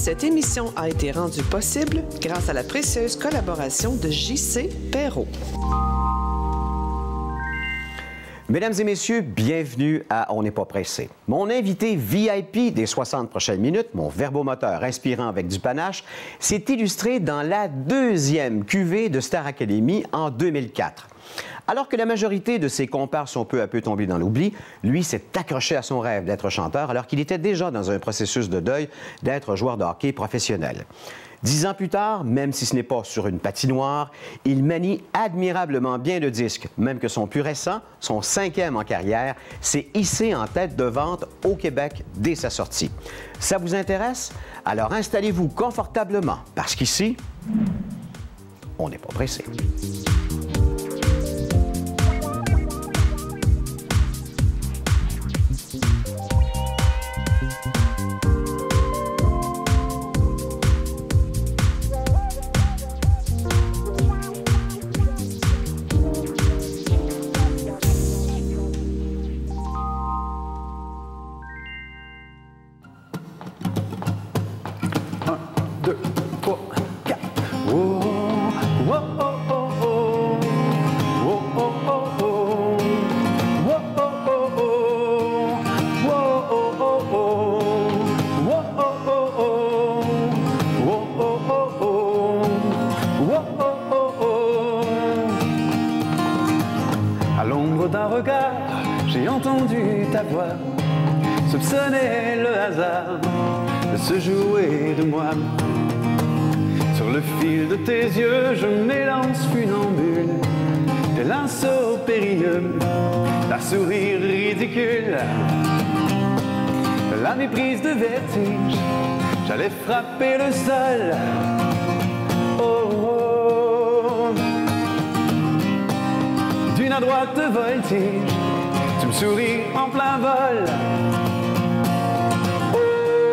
Cette émission a été rendue possible grâce à la précieuse collaboration de J.C. Perrault. Mesdames et messieurs, bienvenue à On n'est pas pressé. Mon invité VIP des 60 prochaines minutes, mon verbomoteur inspirant avec du panache, s'est illustré dans la deuxième cuvée de Star Academy en 2004. Alors que la majorité de ses compères sont peu à peu tombés dans l'oubli, lui s'est accroché à son rêve d'être chanteur alors qu'il était déjà dans un processus de deuil d'être joueur de hockey professionnel. 10 ans plus tard, même si ce n'est pas sur une patinoire, il manie admirablement bien le disque, même que son plus récent, son 5e en carrière, s'est hissé en tête de vente au Québec dès sa sortie. Ça vous intéresse? Alors installez-vous confortablement, parce qu'ici, on n'est pas pressé. À l'ombre d'un regard, j'ai entendu ta voix soupçonner le hasard de se jouer de moi. Sur le fil de tes yeux, je m'élance funambule, tel un saut périlleux, ta sourire ridicule, la méprise de vertige, j'allais frapper le sol. Oh, oh. D'une à droite voltige, tu me souris en plein vol. Oh,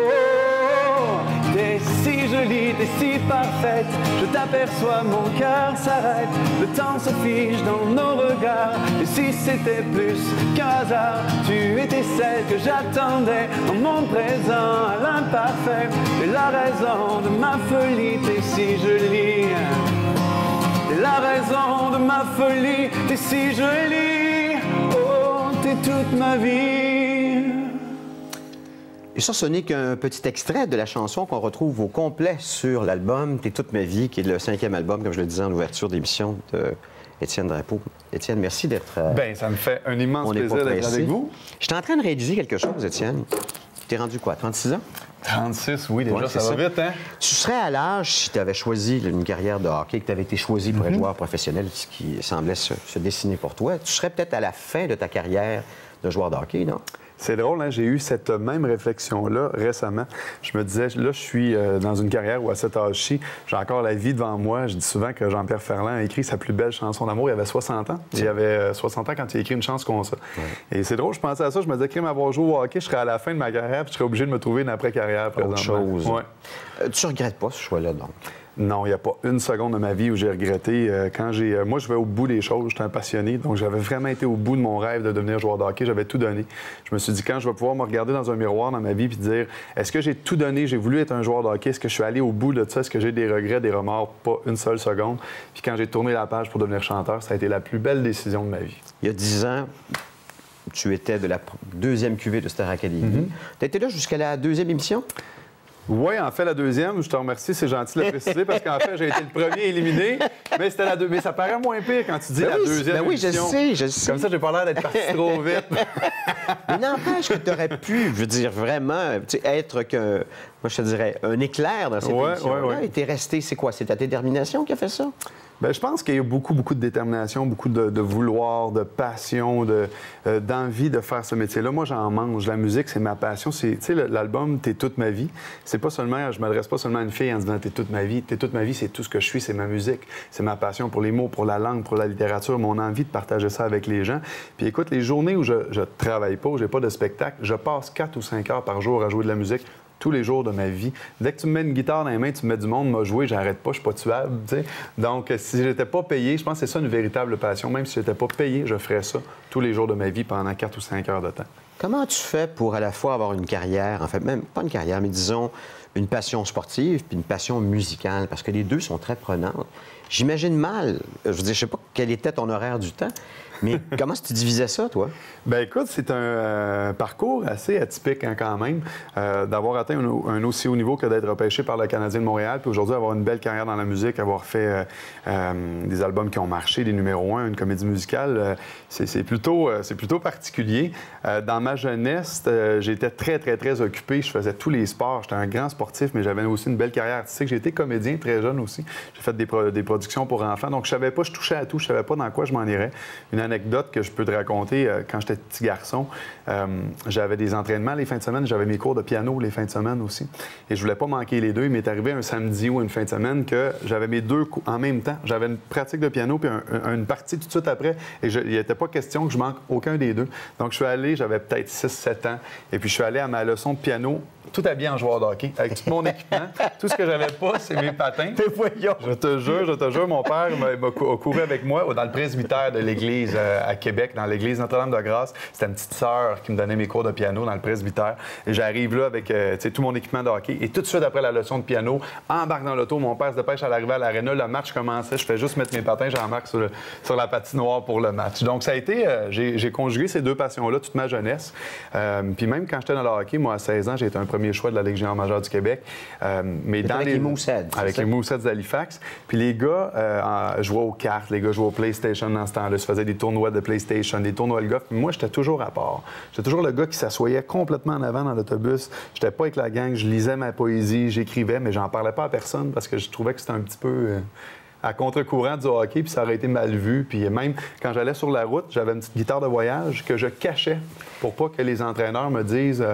oh, t'es si jolie, t'es si parfaite, je t'aperçois, mon cœur s'arrête, le temps se fige dans nos regards. Et si c'était plus qu'un hasard, tu étais celle que j'attendais, dans mon présent à l'imparfait. T'es la raison de ma folie, t'es si jolie. T'es la raison de ma folie, t'es si jolie, oh, t'es toute ma vie. Et ça, ce n'est qu'un petit extrait de la chanson qu'on retrouve au complet sur l'album « T'es toute ma vie », qui est le 5e album, comme je le disais en ouverture d'émission, de Étienne Drapeau. Étienne, merci d'être... Bien, ça me fait un immense plaisir d'être avec vous. J'étais en train de réaliser quelque chose, Étienne. T'es rendu quoi, 36 ans? 36, oui, déjà, Ouais, ça va vite, hein? Tu serais à l'âge, si tu avais choisi une carrière de hockey, que tu avais été choisi pour être joueur professionnel, ce qui semblait se dessiner pour toi, tu serais peut-être à la fin de ta carrière de joueur de hockey, non? C'est drôle, hein? J'ai eu cette même réflexion-là récemment. Je me disais, là, je suis dans une carrière où, à cet âge-ci, j'ai encore la vie devant moi. Je dis souvent que Jean-Pierre Ferland a écrit sa plus belle chanson d'amour. Il avait 60 ans. Il avait 60 ans quand il a écrit une chanson comme ça. Ouais. Et c'est drôle, je pensais à ça. Je me disais, crime, avoir joué au hockey, je serais à la fin de ma carrière, puis je serais obligé de me trouver une après-carrière. Autre chose. Ouais. Tu regrettes pas ce choix-là, donc? Non, il n'y a pas une seconde de ma vie où j'ai regretté. Moi, je vais au bout des choses. J'étais un passionné, donc j'avais vraiment été au bout de mon rêve de devenir joueur de hockey. J'avais tout donné. Je me suis dit, quand je vais pouvoir me regarder dans un miroir dans ma vie et dire, est-ce que j'ai tout donné? J'ai voulu être un joueur de hockey. Est-ce que je suis allé au bout de ça? Est-ce que j'ai des regrets, des remords? Pas une seule seconde. Puis quand j'ai tourné la page pour devenir chanteur, ça a été la plus belle décision de ma vie. Il y a 10 ans, tu étais de la deuxième cuvée de Star Academy. Tu étais là jusqu'à la deuxième émission? Oui, en fait, la deuxième, je te remercie, c'est gentil de le préciser, parce qu'en fait, j'ai été le premier éliminé, mais c'était la deuxième. Mais ça paraît moins pire quand tu dis la deuxième émission. Oui, je sais. Comme ça, j'ai pas l'air d'être parti trop vite. Mais n'empêche que tu aurais pu, je veux dire, vraiment, être qu'un, moi, je te dirais, un éclair dans cette émission-là. Et t'es resté, c'est quoi? C'est ta détermination qui a fait ça? Bien, je pense qu'il y a beaucoup de détermination, beaucoup de vouloir, de passion, d'envie de faire ce métier-là. Moi, j'en mange. La musique, c'est ma passion. Tu sais, l'album « T'es toute ma vie », c'est pas seulement, je m'adresse pas seulement à une fille en disant « T'es toute ma vie ». « T'es toute ma vie », c'est tout ce que je suis, c'est ma musique. C'est ma passion pour les mots, pour la langue, pour la littérature, mon envie de partager ça avec les gens. Puis écoute, les journées où je travaille pas, où j'ai pas de spectacle, je passe 4 ou 5 heures par jour à jouer de la musique. Tous les jours de ma vie. Dès que tu me mets une guitare dans les mains, tu me mets du monde, m'a joué, j'arrête pas, je suis pas tuable, tu sais. Donc, si j'étais pas payé, je pense que c'est ça une véritable passion. Même si j'étais pas payé, je ferais ça tous les jours de ma vie pendant 4 ou 5 heures de temps. Comment tu fais pour à la fois avoir une carrière, en fait, même pas une carrière, mais disons une passion sportive puis une passion musicale, parce que les deux sont très prenantes. J'imagine mal, je veux dire, je sais pas quel était ton horaire du temps, mais comment est-ce que tu divisais ça, toi? Bien, écoute, c'est un parcours assez atypique hein, quand même, d'avoir atteint un aussi haut niveau que d'être repêché par le Canadien de Montréal, puis aujourd'hui avoir une belle carrière dans la musique, avoir fait des albums qui ont marché, des numéros 1, une comédie musicale, c'est plutôt particulier. Dans ma jeunesse, j'étais très, très, très occupé. Je faisais tous les sports. J'étais un grand sportif, mais j'avais aussi une belle carrière artistique. J'ai été comédien très jeune aussi. J'ai fait des productions pour enfants. Donc, je savais pas, je touchais à tout. Je savais pas dans quoi je m'en irais. Une anecdote que je peux te raconter, quand j'étais petit garçon, j'avais des entraînements les fins de semaine. J'avais mes cours de piano les fins de semaine aussi. Et je voulais pas manquer les deux. Il m'est arrivé un samedi ou une fin de semaine que j'avais mes deux cours en même temps. J'avais une pratique de piano puis une partie tout de suite après. Et il n'était pas question que je manque aucun des deux. Donc, je suis allé, j'avais peut-être 6-7 ans. Et puis, je suis allé à ma leçon de piano tout habillé en joueur de hockey, avec tout mon équipement. Tout ce que j'avais pas, c'est mes patins. Je te jure, mon père m'a couru avec moi dans le presbytère de l'église à Québec, dans l'église Notre-Dame-de-Grâce. C'était une petite sœur qui me donnait mes cours de piano dans le presbytère. Et j'arrive là avec tout mon équipement de hockey. Et tout de suite après la leçon de piano, embarque dans l'auto, mon père se dépêche à l'arrivée à l'aréna. Le match commençait, je fais juste mettre mes patins, j'embarque sur la patinoire pour le match. Donc, ça a été, j'ai conjugué ces deux passions-là toute ma jeunesse. Puis même quand j'étais dans le hockey, moi, à 16 ans, j'ai été un premier choix de la Ligue junior majeure du Québec. Mais dans avec les Mooseheads. Avec les Mooseheads d'Halifax. Puis les gars jouaient aux cartes, les gars jouaient au PlayStation dans ce temps-là. Je faisais des tournois de PlayStation, des tournois de golf. Puis moi, j'étais toujours à part. J'étais toujours le gars qui s'assoyait complètement en avant dans l'autobus. J'étais pas avec la gang, je lisais ma poésie, j'écrivais, mais j'en parlais pas à personne parce que je trouvais que c'était un petit peu à contre-courant du hockey, puis ça aurait été mal vu. Puis même quand j'allais sur la route, j'avais une petite guitare de voyage que je cachais pour pas que les entraîneurs me disent...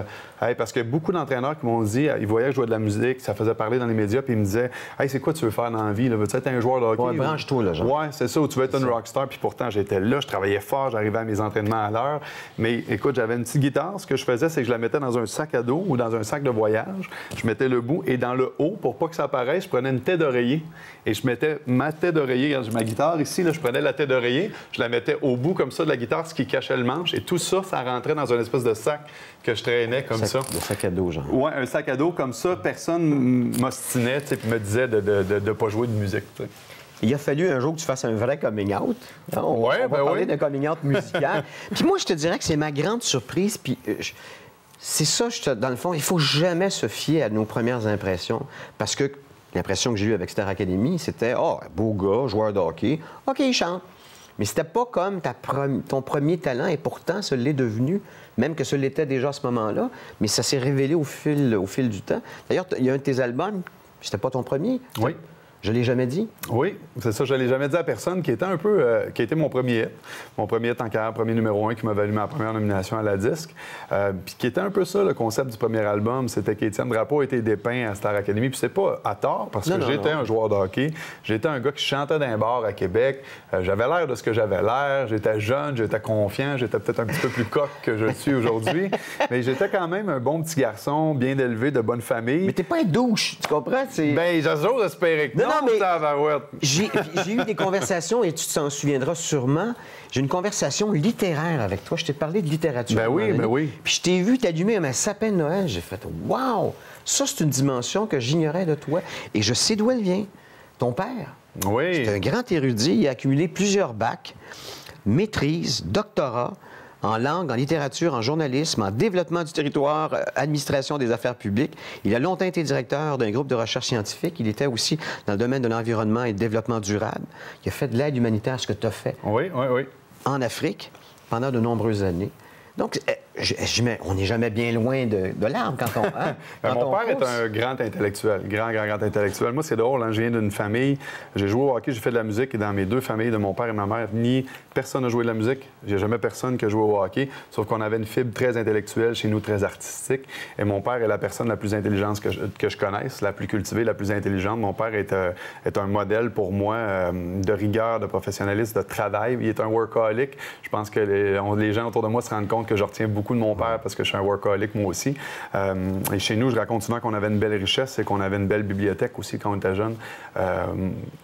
Hey, parce que beaucoup d'entraîneurs qui m'ont dit, ils voyaient que je jouais de la musique, ça faisait parler dans les médias, puis ils me disaient, hey, c'est quoi tu veux faire dans la vie? Veux-tu être un joueur de hockey? Ouais, branche-toi, là, genre. Ouais, c'est ça, ou tu veux être une rockstar. Puis pourtant, j'étais là, je travaillais fort, j'arrivais à mes entraînements à l'heure. Mais écoute, j'avais une petite guitare. Ce que je faisais, c'est que je la mettais dans un sac à dos ou dans un sac de voyage. Je mettais le bout et dans le haut, pour pas que ça apparaisse, je prenais une tête d'oreiller et je mettais ma tête d'oreiller. J'ai ma guitare ici, là, je prenais la tête d'oreiller, je la mettais au bout comme ça de la guitare, ce qui cachait le manche. Et tout ça, ça rentrait dans une espèce de sac que je traînais comme ça. Le sac à dos, genre. Oui, un sac à dos comme ça. Personne m'ostinait et me disait de ne pas jouer de musique. T'sais. Il a fallu un jour que tu fasses un vrai coming out. On va parler d'un coming out musical. Puis moi, je te dirais que c'est ma grande surprise. Puis c'est ça, dans le fond, il faut jamais se fier à nos premières impressions. Parce que l'impression que j'ai eue avec Star Academy, c'était « Oh, beau gars, joueur de hockey. OK, il chante. » Mais c'était pas comme ton premier talent, et pourtant, ce l'est devenu, même que ce l'était déjà à ce moment-là, mais ça s'est révélé au fil du temps. D'ailleurs, il y a un de tes albums, c'était pas ton premier. Oui. Je l'ai jamais dit. Oui, c'est ça. Je l'ai jamais dit à personne, qui était un peu... qui a été mon premier hit. Mon premier hit en carrière, premier numéro 1, qui m'a valu ma première nomination à la disque. Puis qui était un peu ça, le concept du premier album. C'était qu'Étienne Drapeau a été dépeint à Star Academy. Puis c'est pas à tort, parce que j'étais un joueur de hockey. J'étais un gars qui chantait dans un bar à Québec. J'avais l'air de ce que j'avais l'air. J'étais jeune, j'étais confiant. J'étais peut-être un petit peu plus coq que je suis aujourd'hui. Mais j'étais quand même un bon petit garçon, bien élevé, de bonne famille. Mais t'es pas un douche, tu comprends? Bien, j'ose espérer que non, mais j'ai eu des conversations, et tu t'en souviendras sûrement, j'ai une conversation littéraire avec toi. Je t'ai parlé de littérature. Ben oui. Puis je t'ai vu t'allumer un sapin de Noël. J'ai fait « Wow! Ça, c'est une dimension que j'ignorais de toi. » Et je sais d'où elle vient. Ton père. Oui. C'est un grand érudit. Il a accumulé plusieurs bacs, maîtrise, doctorat, en langue, en littérature, en journalisme, en développement du territoire, administration des affaires publiques. Il a longtemps été directeur d'un groupe de recherche scientifique. Il était aussi dans le domaine de l'environnement et du développement durable. Il a fait de l'aide humanitaire, ce que tu as fait en Afrique pendant de nombreuses années. Donc, on n'est jamais bien loin de l'arbre quand on... Hein, mon père est un grand intellectuel, grand intellectuel. Moi, c'est drôle, hein, je viens d'une famille, j'ai joué au hockey, j'ai fait de la musique, et dans mes deux familles, de mon père et ma mère, personne n'a joué de la musique. J'ai jamais personne qui a joué au hockey, sauf qu'on avait une fibre très intellectuelle chez nous, très artistique. Et mon père est la personne la plus intelligente que je connaisse, la plus cultivée, la plus intelligente. Mon père est un modèle pour moi de rigueur, de professionnalisme, de travail. Il est un workaholic. Je pense que les gens autour de moi se rendent compte que je retiens beaucoup beaucoup de mon père parce que je suis un workaholic moi aussi. Et chez nous, je raconte souvent qu'on avait une belle richesse et qu'on avait une belle bibliothèque aussi quand on était jeune.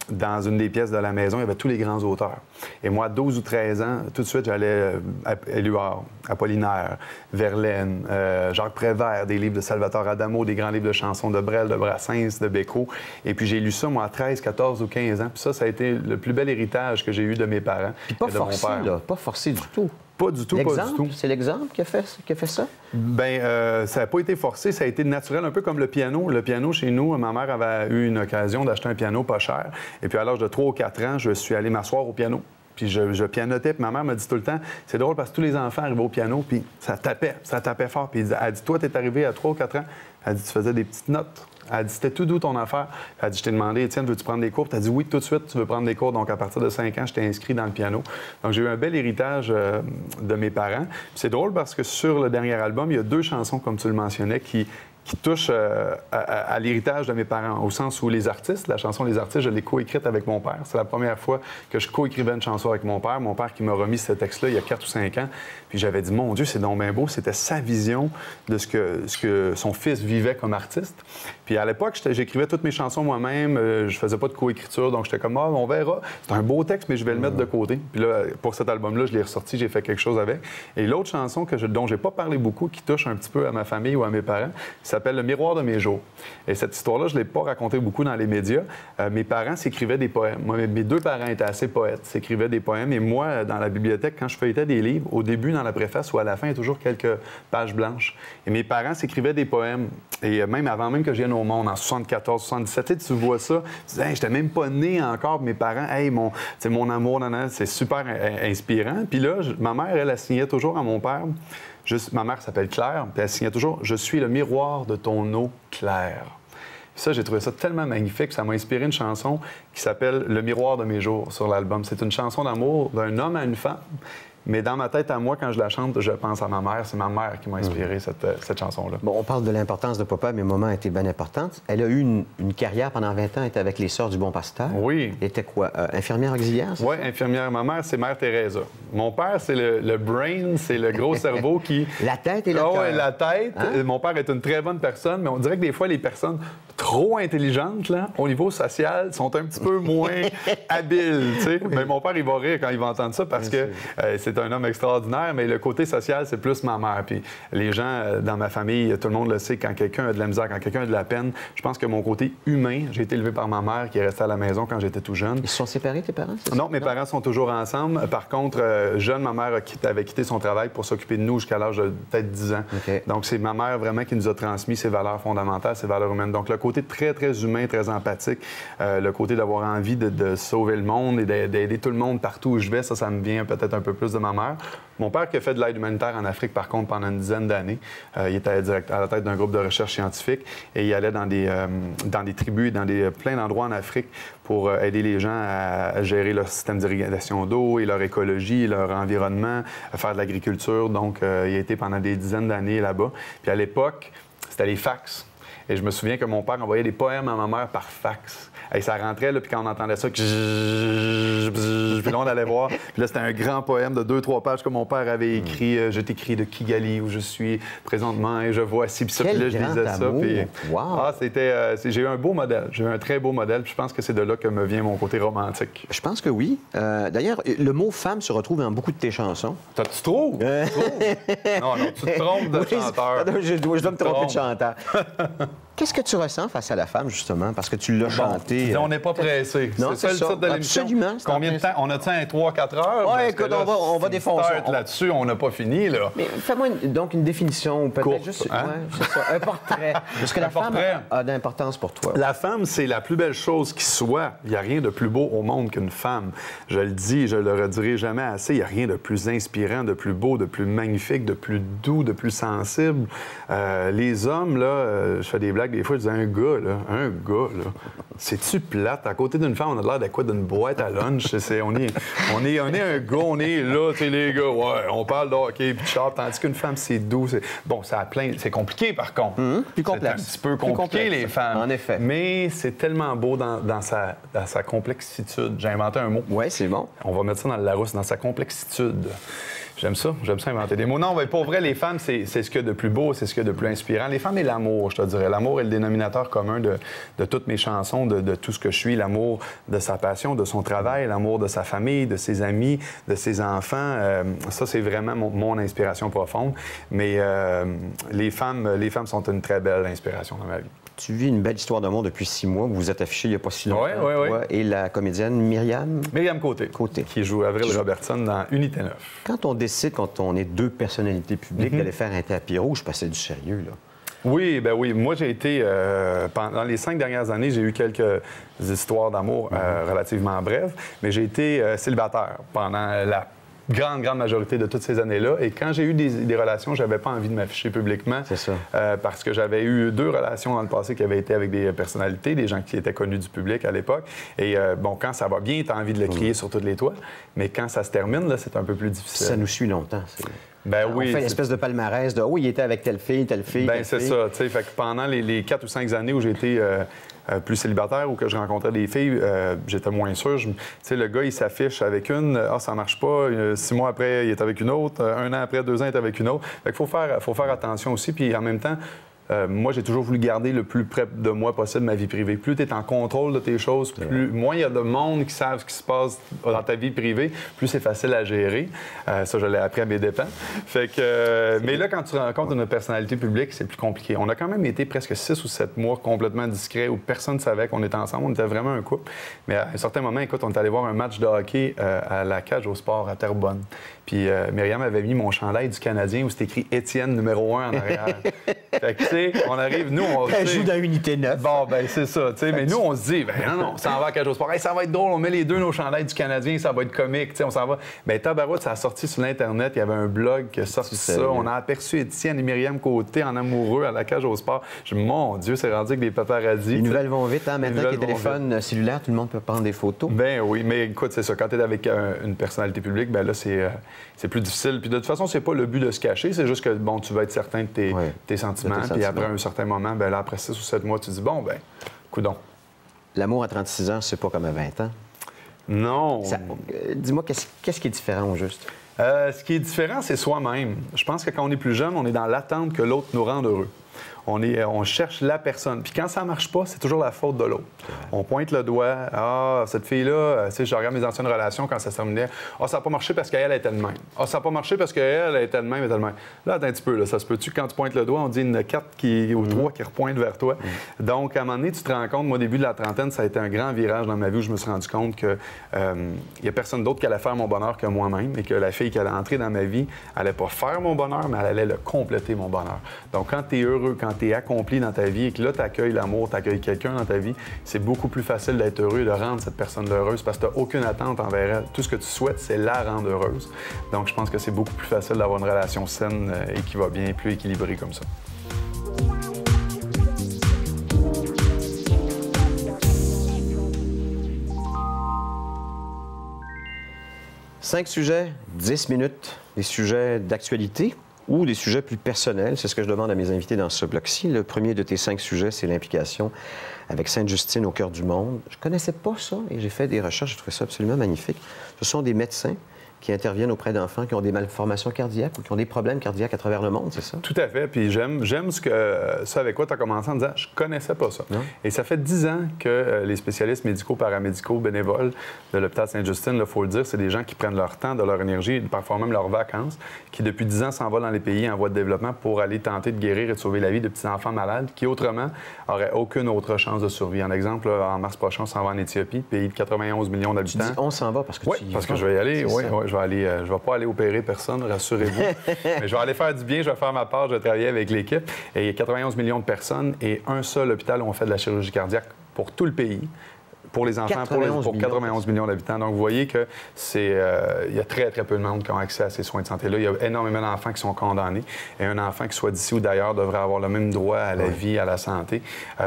Dans une des pièces de la maison, il y avait tous les grands auteurs. Et moi, à 12 ou 13 ans, tout de suite, j'allais à Éluard, Apollinaire, Verlaine, Jacques Prévert, des livres de Salvatore Adamo, des grands livres de chansons de Brel, de Brassens, de Bécaud. Et puis j'ai lu ça, moi, à 13, 14 ou 15 ans. Puis ça a été le plus bel héritage que j'ai eu de mes parents Puis et de mon père. Là, pas forcé du tout. Pas du tout, pas du tout. C'est l'exemple qui a fait ça? Bien, ça n'a pas été forcé, ça a été naturel, un peu comme le piano. Le piano, chez nous, ma mère avait eu une occasion d'acheter un piano pas cher. Et puis à l'âge de 3 ou 4 ans, je suis allé m'asseoir au piano. Puis je pianotais, puis ma mère me dit tout le temps, c'est drôle parce que tous les enfants arrivaient au piano, puis ça tapait fort. Puis elle dit, toi, t'es arrivé à 3 ou 4 ans, elle dit, tu faisais des petites notes. Elle dit, c'était tout doux ton affaire. Elle dit, je t'ai demandé, Étienne, veux-tu prendre des cours? Tu as dit, oui, tout de suite, tu veux prendre des cours. Donc, à partir de 5 ans, je t'ai inscrit dans le piano. Donc, j'ai eu un bel héritage de mes parents. Puis c'est drôle parce que sur le dernier album, il y a 2 chansons, comme tu le mentionnais, qui touchent à l'héritage de mes parents, au sens où les artistes, la chanson Les Artistes, je l'ai coécrite avec mon père. C'est la première fois que je coécrivais une chanson avec mon père qui m'a remis ce texte-là il y a 4 ou 5 ans. Puis j'avais dit, mon Dieu, c'est donc bien beau. C'était sa vision de ce que son fils vivait comme artiste. Puis à l'époque, j'écrivais toutes mes chansons moi-même. Je faisais pas de coécriture, donc j'étais comme, on verra. C'est un beau texte, mais je vais le mettre de côté. Puis là, pour cet album-là, je l'ai ressorti, j'ai fait quelque chose avec. Et l'autre chanson dont j'ai pas parlé beaucoup, qui touche un petit peu à ma famille ou à mes parents, s'appelle Le miroir de mes jours. Et cette histoire-là, je ne l'ai pas racontée beaucoup dans les médias. Mes parents s'écrivaient des poèmes. Moi, mes 2 parents étaient assez poètes, s'écrivaient des poèmes. Et moi, dans la bibliothèque, quand je feuilletais des livres, au début, dans la préface ou à la fin, il y a toujours quelques pages blanches. Et mes parents s'écrivaient des poèmes. Et même avant même que je vienne au monde, en 74, 77, tu vois ça, tu dis, hey, j'étais même pas né encore. Mes parents, hey, mon amour, c'est super inspirant. Puis là, ma mère, elle signait toujours à mon père. Ma mère s'appelle Claire, puis elle signait toujours « Je suis le miroir de ton eau claire ». Ça, j'ai trouvé ça tellement magnifique, ça m'a inspiré une chanson qui s'appelle « Le miroir de mes jours » sur l'album. C'est une chanson d'amour d'un homme à une femme. Mais dans ma tête à moi, quand je la chante, je pense à ma mère. C'est ma mère qui m'a inspiré cette chanson-là. Bon, on parle de l'importance de papa, mais maman a été bien importante. Elle a eu une carrière pendant 20 ans, elle était avec les Sœurs du Bon Pasteur. Oui. Elle était quoi? Infirmière auxiliaire? Oui, infirmière. Ma mère, c'est Mère Teresa. Mon père, c'est le brain, c'est le gros cerveau qui... La tête et le cœur. cœur. La tête. Hein? Mon père est une très bonne personne, mais on dirait que des fois, les personnes trop intelligentes, là, au niveau social, sont un petit peu moins habiles, tu sais. Oui. Mais mon père, il va rire quand il va entendre ça parce que c'est un homme extraordinaire, mais le côté social, c'est plus ma mère. Puis les gens dans ma famille, tout le monde le sait, quand quelqu'un a de la misère, quand quelqu'un a de la peine, je pense que mon côté humain, j'ai été élevé par ma mère qui est restée à la maison quand j'étais tout jeune. Ils se sont séparés, tes parents? Non, mes parents sont toujours ensemble. Par contre, jeune, ma mère avait quitté son travail pour s'occuper de nous jusqu'à l'âge de peut-être 10 ans. Okay. Donc, c'est ma mère vraiment qui nous a transmis ses valeurs fondamentales, ses valeurs humaines. Donc, le côté très, très humain, très empathique, le côté d'avoir envie de sauver le monde et d'aider tout le monde partout où je vais, ça me vient peut-être un peu plus de ma mère. Mon père qui a fait de l'aide humanitaire en Afrique, par contre, pendant une dizaine d'années, il était à la tête d'un groupe de recherche scientifique et il allait dans des tribus et dans plein d'endroits en Afrique pour aider les gens à gérer leur système d'irrigation d'eau et leur écologie, et leur environnement, à faire de l'agriculture. Donc, il a été pendant des dizaines d'années là-bas. Puis à l'époque, c'était les fax. Et je me souviens que mon père envoyait des poèmes à ma mère par fax. Et ça rentrait, là, puis quand on entendait ça, puis là, on allait voir. Puis là, c'était un grand poème de 2-3 pages que mon père avait écrit. Je t'écris de Kigali, où je suis présentement, et je vois ci, puis ça. Puis là, je lisais ça. Puis... Wow. J'ai eu un beau modèle. J'ai eu un très beau modèle. Puis je pense que c'est de là que me vient mon côté romantique. Je pense que oui. D'ailleurs, le mot femme se retrouve dans beaucoup de tes chansons. Tu trouves? Non, tu te trompes de chanteur. Je dois me tromper de chanteur. Qu'est-ce que tu ressens face à la femme, justement, parce que tu l'as chanté? On n'est pas pressé. Non, c'est ça le titre de l'émission. Absolument. Combien de temps? On a-tu un 3-4 heures? Oui, écoute, là, on va défoncer. Là-dessus, on n'a pas fini, là. Mais fais-moi donc une définition, peut-être juste... Hein? Ouais, c'est ça, un portrait. Parce que la femme a d'importance pour toi. La femme, c'est la plus belle chose qui soit. Il n'y a rien de plus beau au monde qu'une femme. Je le dis, je le redirai jamais assez. Il n'y a rien de plus inspirant, de plus beau, de plus magnifique, de plus doux, de plus sensible. Les hommes, là, je fais des blagues des fois, je dis un gars, là, c'est-tu plate? À côté d'une femme, on a l'air de quoi? D'une boîte à lunch. On est un gars, on est là, tu sais, les gars, ouais, on parle de hockey puis de char, tandis qu'une femme, c'est doux. Bon, c'est compliqué, par contre. Plus complexe. C'est un petit peu compliqué, les femmes. En effet. Mais c'est tellement beau dans sa complexitude. J'ai inventé un mot. Oui, c'est bon. On va mettre ça dans le Larousse, dans sa complexitude. J'aime ça inventer des mots. Non, mais pour vrai, les femmes, c'est ce qu'il y a de plus beau, c'est ce qu'il y a de plus inspirant. Les femmes et l'amour, je te dirais. L'amour est le dénominateur commun de toutes mes chansons, de tout ce que je suis. L'amour de sa passion, de son travail, l'amour de sa famille, de ses amis, de ses enfants. Ça, c'est vraiment mon inspiration profonde. Mais les femmes sont une très belle inspiration dans ma vie. Tu vis une belle histoire d'amour depuis 6 mois. Vous vous êtes affiché il n'y a pas si longtemps. Oui. Toi et la comédienne Myriam Côté. Qui joue Avril Robertson dans Unité 9. Quand on décide, quand on est 2 personnalités publiques, d'aller faire un tapis rouge, parce que c'est du sérieux, là. Oui, ben oui. Moi, j'ai été... pendant les 5 dernières années, j'ai eu quelques histoires d'amour relativement brèves, mais j'ai été célibataire pendant la grande majorité de toutes ces années-là. Et quand j'ai eu des relations, j'avais pas envie de m'afficher publiquement. C'est ça. Parce que j'avais eu 2 relations dans le passé qui avaient été avec des personnalités, des gens qui étaient connus du public à l'époque. Et quand ça va bien, tu as envie de le crier sur tous les toits. Mais quand ça se termine, là, c'est un peu plus difficile. Ça nous suit longtemps. Ben oui. On fait une espèce de palmarès de « Oh, il était avec telle fille, telle fille, Ben c'est ça. Tu sais, fait que pendant les 4 ou 5 années où j'ai été plus célibataire ou que je rencontrais des filles, j'étais moins sûr. Tu sais, le gars, il s'affiche avec une, ça marche pas. 6 mois après, il est avec une autre. 1 an après, 2 ans, il est avec une autre. Fait qu'il faut faire attention aussi. Puis en même temps, moi, j'ai toujours voulu garder le plus près de moi possible ma vie privée. Plus tu es en contrôle de tes choses, moins il y a de monde qui savent ce qui se passe dans ta vie privée, plus c'est facile à gérer. Ça, je l'ai appris à mes dépens. Fait que, mais là, quand tu rencontres une personnalité publique, c'est plus compliqué. On a quand même été presque 6 ou 7 mois complètement discrets où personne ne savait qu'on était ensemble. On était vraiment un couple. Mais à un certain moment, écoute, on est allé voir un match de hockey à la cage au sport à Terrebonne. Puis Myriam avait mis mon chandail du Canadien où c'était écrit Étienne numéro 1 en arrière. Fait que, tu sais, on arrive, nous, on... Elle joue dans Unité 9. Bon, ben c'est ça, tu sais. Mais nous, on se dit, ben non, ça en va à cage au sport. Hey, ça va être drôle, on met les 2 nos chandails du Canadien, ça va être comique, tu sais, on s'en va. Ben tabarouette, ça a sorti sur l'Internet, il y avait un blog qui a sorti ça. On a aperçu Étienne et Myriam Côté en amoureux à la cage au sport. Je dis, mon Dieu, c'est rendu avec des paparazzis. Les nouvelles vont vite, hein? Maintenant que les téléphones cellulaires, tout le monde peut prendre des photos. Ben oui, mais écoute, c'est ça. Quand tu es avec une personnalité publique, ben là, c'est plus difficile. Puis de toute façon, c'est pas le but de se cacher, c'est juste que, bon, tu vas être certain de tes sentiments. Puis après un certain moment, ben là, après 6 ou 7 mois, tu dis, bon, ben, coudonc. L'amour à 36 ans, c'est pas comme à 20 ans. Non. Dis-moi, qu'est-ce qui est différent au juste? Ce qui est différent, c'est soi-même. Je pense que quand on est plus jeune, on est dans l'attente que l'autre nous rende heureux. On cherche la personne. Puis quand ça marche pas, c'est toujours la faute de l'autre. On pointe le doigt. Ah, cette fille-là, tu sais, je regarde mes anciennes relations quand ça se terminait. Ah, ça n'a pas marché parce qu'elle était de même. Ah, ça n'a pas marché parce qu'elle était de même, était de même. Là, attends un petit peu, là, ça se peut-tu que quand tu pointes le doigt, on dit une 4 ou 3 qui repointent vers toi. Donc, à un moment donné, tu te rends compte, moi, au début de la trentaine, ça a été un grand virage dans ma vie où je me suis rendu compte que y a personne d'autre qui allait faire mon bonheur que moi-même et que la fille qui allait entrer dans ma vie allait pas faire mon bonheur, mais elle allait le compléter, mon bonheur. Donc, quand tu es heureux, quand tu es accompli dans ta vie et que là, tu accueilles l'amour, tu accueilles quelqu'un dans ta vie, c'est beaucoup plus facile d'être heureux et de rendre cette personne heureuse parce que tu n'as aucune attente envers elle. Tout ce que tu souhaites, c'est la rendre heureuse. Donc, je pense que c'est beaucoup plus facile d'avoir une relation saine et qui va bien, plus équilibrée comme ça. Cinq sujets, 10 minutes, des sujets d'actualité ou des sujets plus personnels. C'est ce que je demande à mes invités dans ce bloc-ci. Le premier de tes 5 sujets, c'est l'implication avec Sainte-Justine au cœur du monde. Je ne connaissais pas ça et j'ai fait des recherches. J'ai trouvé ça absolument magnifique. Ce sont des médecins qui interviennent auprès d'enfants qui ont des malformations cardiaques ou qui ont des problèmes cardiaques à travers le monde, c'est ça? Tout à fait. Puis j'aime ça avec quoi tu as commencé en disant « je connaissais pas ça Non. ». Et ça fait 10 ans que les spécialistes médicaux, paramédicaux, bénévoles de l'hôpital Sainte-Justine, il faut le dire, c'est des gens qui prennent leur temps, de leur énergie, parfois même leurs vacances, qui depuis 10 ans s'en vont dans les pays en voie de développement pour aller tenter de guérir et de sauver la vie de petits-enfants malades qui autrement n'auraient aucune autre chance de survie. En exemple, là, en mars prochain, on s'en va en Éthiopie, pays de 91 millions d'habitants. Tu dis on s'en va parce que oui, parce que je vais y aller. Oui, je vais pas aller opérer personne, rassurez-vous. Mais je vais aller faire du bien, je vais faire ma part, je vais travailler avec l'équipe. Et il y a 91 millions de personnes et un seul hôpital où on fait de la chirurgie cardiaque pour tout le pays. Pour les enfants, pour 91 millions d'habitants. Donc, vous voyez que il y a très, très peu de monde qui ont accès à ces soins de santé-là. Il y a énormément d'enfants qui sont condamnés. Et un enfant qui soit d'ici ou d'ailleurs devrait avoir le même droit à la vie, à la santé.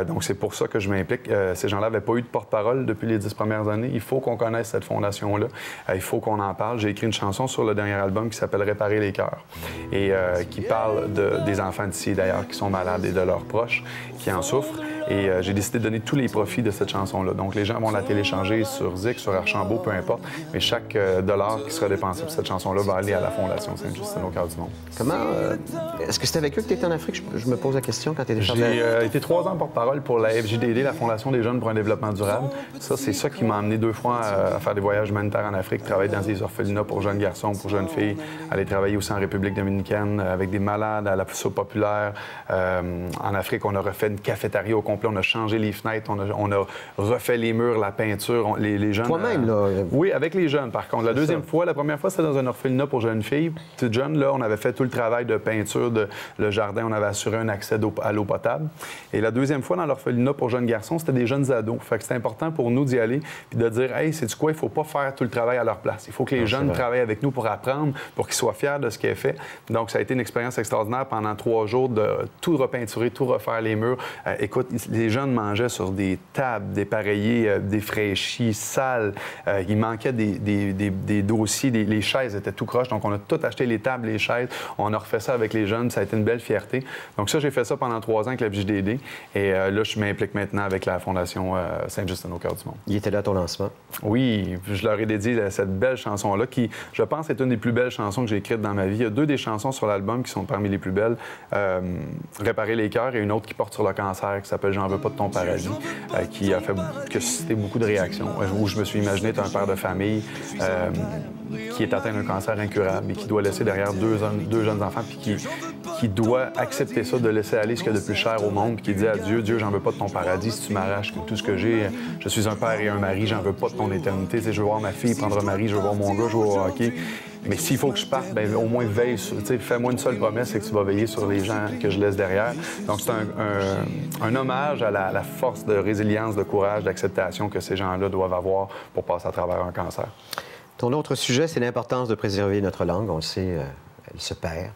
Donc, c'est pour ça que je m'implique. Ces gens-là n'avaient pas eu de porte-parole depuis les 10 premières années. Il faut qu'on connaisse cette fondation-là. Il faut qu'on en parle. J'ai écrit une chanson sur le dernier album qui s'appelle « Réparer les cœurs » et qui parle des enfants d'ici, d'ailleurs, qui sont malades et de leurs proches qui en souffrent. Et j'ai décidé de donner tous les profits de cette chanson-là. Donc, les gens vont la télécharger sur Zik, sur Archambault, peu importe. Mais chaque dollar qui sera dépensé pour cette chanson-là va aller à la Fondation Sainte-Justine au Cœur du Monde. Comment... est-ce que c'était avec eux que tu étais en Afrique? Je me pose la question quand tu étais chargé. J'ai été 3 ans porte-parole pour la FJDD, la Fondation des Jeunes pour un développement durable. Ça, c'est ça qui m'a amené 2 fois à faire des voyages humanitaires en Afrique, travailler dans des orphelinats pour jeunes garçons, pour jeunes filles, aller travailler aussi en République dominicaine avec des malades à la soupe populaire. En Afrique, on a refait une cafétéria au complet, on a changé les fenêtres, on a refait les murs, la peinture. Les jeunes... Toi-même, là? Oui, avec les jeunes, par contre. La deuxième fois, la première fois, c'était dans un orphelinat pour jeunes filles. Toutes jeunes, là, on avait fait tout le travail de peinture, le jardin, on avait assuré un accès à l'eau potable. Et la deuxième fois, dans l'orphelinat pour jeunes garçons, c'était des jeunes ados. Fait que c'était important pour nous d'y aller puis de dire, hey, c'est du quoi, il faut pas faire tout le travail à leur place. Il faut que les jeunes travaillent avec nous pour apprendre, pour qu'ils soient fiers de ce qui est fait. Donc, ça a été une expérience extraordinaire pendant 3 jours de tout repeinturer, tout refaire les murs. Écoute, les jeunes mangeaient sur des tables, dépareillées, défraîchies, sales. Il manquait des dossiers, les chaises étaient tout croches. Donc, on a tout acheté, les tables, les chaises. On a refait ça avec les jeunes. Ça a été une belle fierté. Donc, ça, j'ai fait ça pendant 3 ans avec la FJDD. Et là, je m'implique maintenant avec la Fondation Sainte-Justine au Cœur du Monde. Il était là à ton lancement? Oui, je leur ai dédié cette belle chanson-là qui, je pense, est une des plus belles chansons que j'ai écrites dans ma vie. Il y a 2 des chansons sur l'album qui sont parmi les plus belles. Réparer les cœurs et une autre qui porte sur le cancer qui s'appelle J'en veux pas de ton paradis, qui a fait que suscité beaucoup de réactions. Où je me suis imaginé être un père de famille qui est atteint d'un cancer incurable et qui doit laisser derrière 2 jeunes enfants puis qui doit accepter ça, de laisser aller ce qu'il y a de plus cher au monde, puis qui dit à Dieu, Dieu, j'en veux pas de ton paradis, si tu m'arraches tout ce que j'ai, je suis un père et un mari, j'en veux pas de ton éternité. Je veux voir ma fille prendre un mari, je veux voir mon gars jouer au hockey. Mais s'il faut que je parte, bien, au moins veille sur, fais-moi une seule promesse, c'est que tu vas veiller sur les gens que je laisse derrière. Donc, c'est un hommage à la force de résilience, de courage, d'acceptation que ces gens-là doivent avoir pour passer à travers un cancer. Ton autre sujet, c'est l'importance de préserver notre langue. On le sait, elle se perd.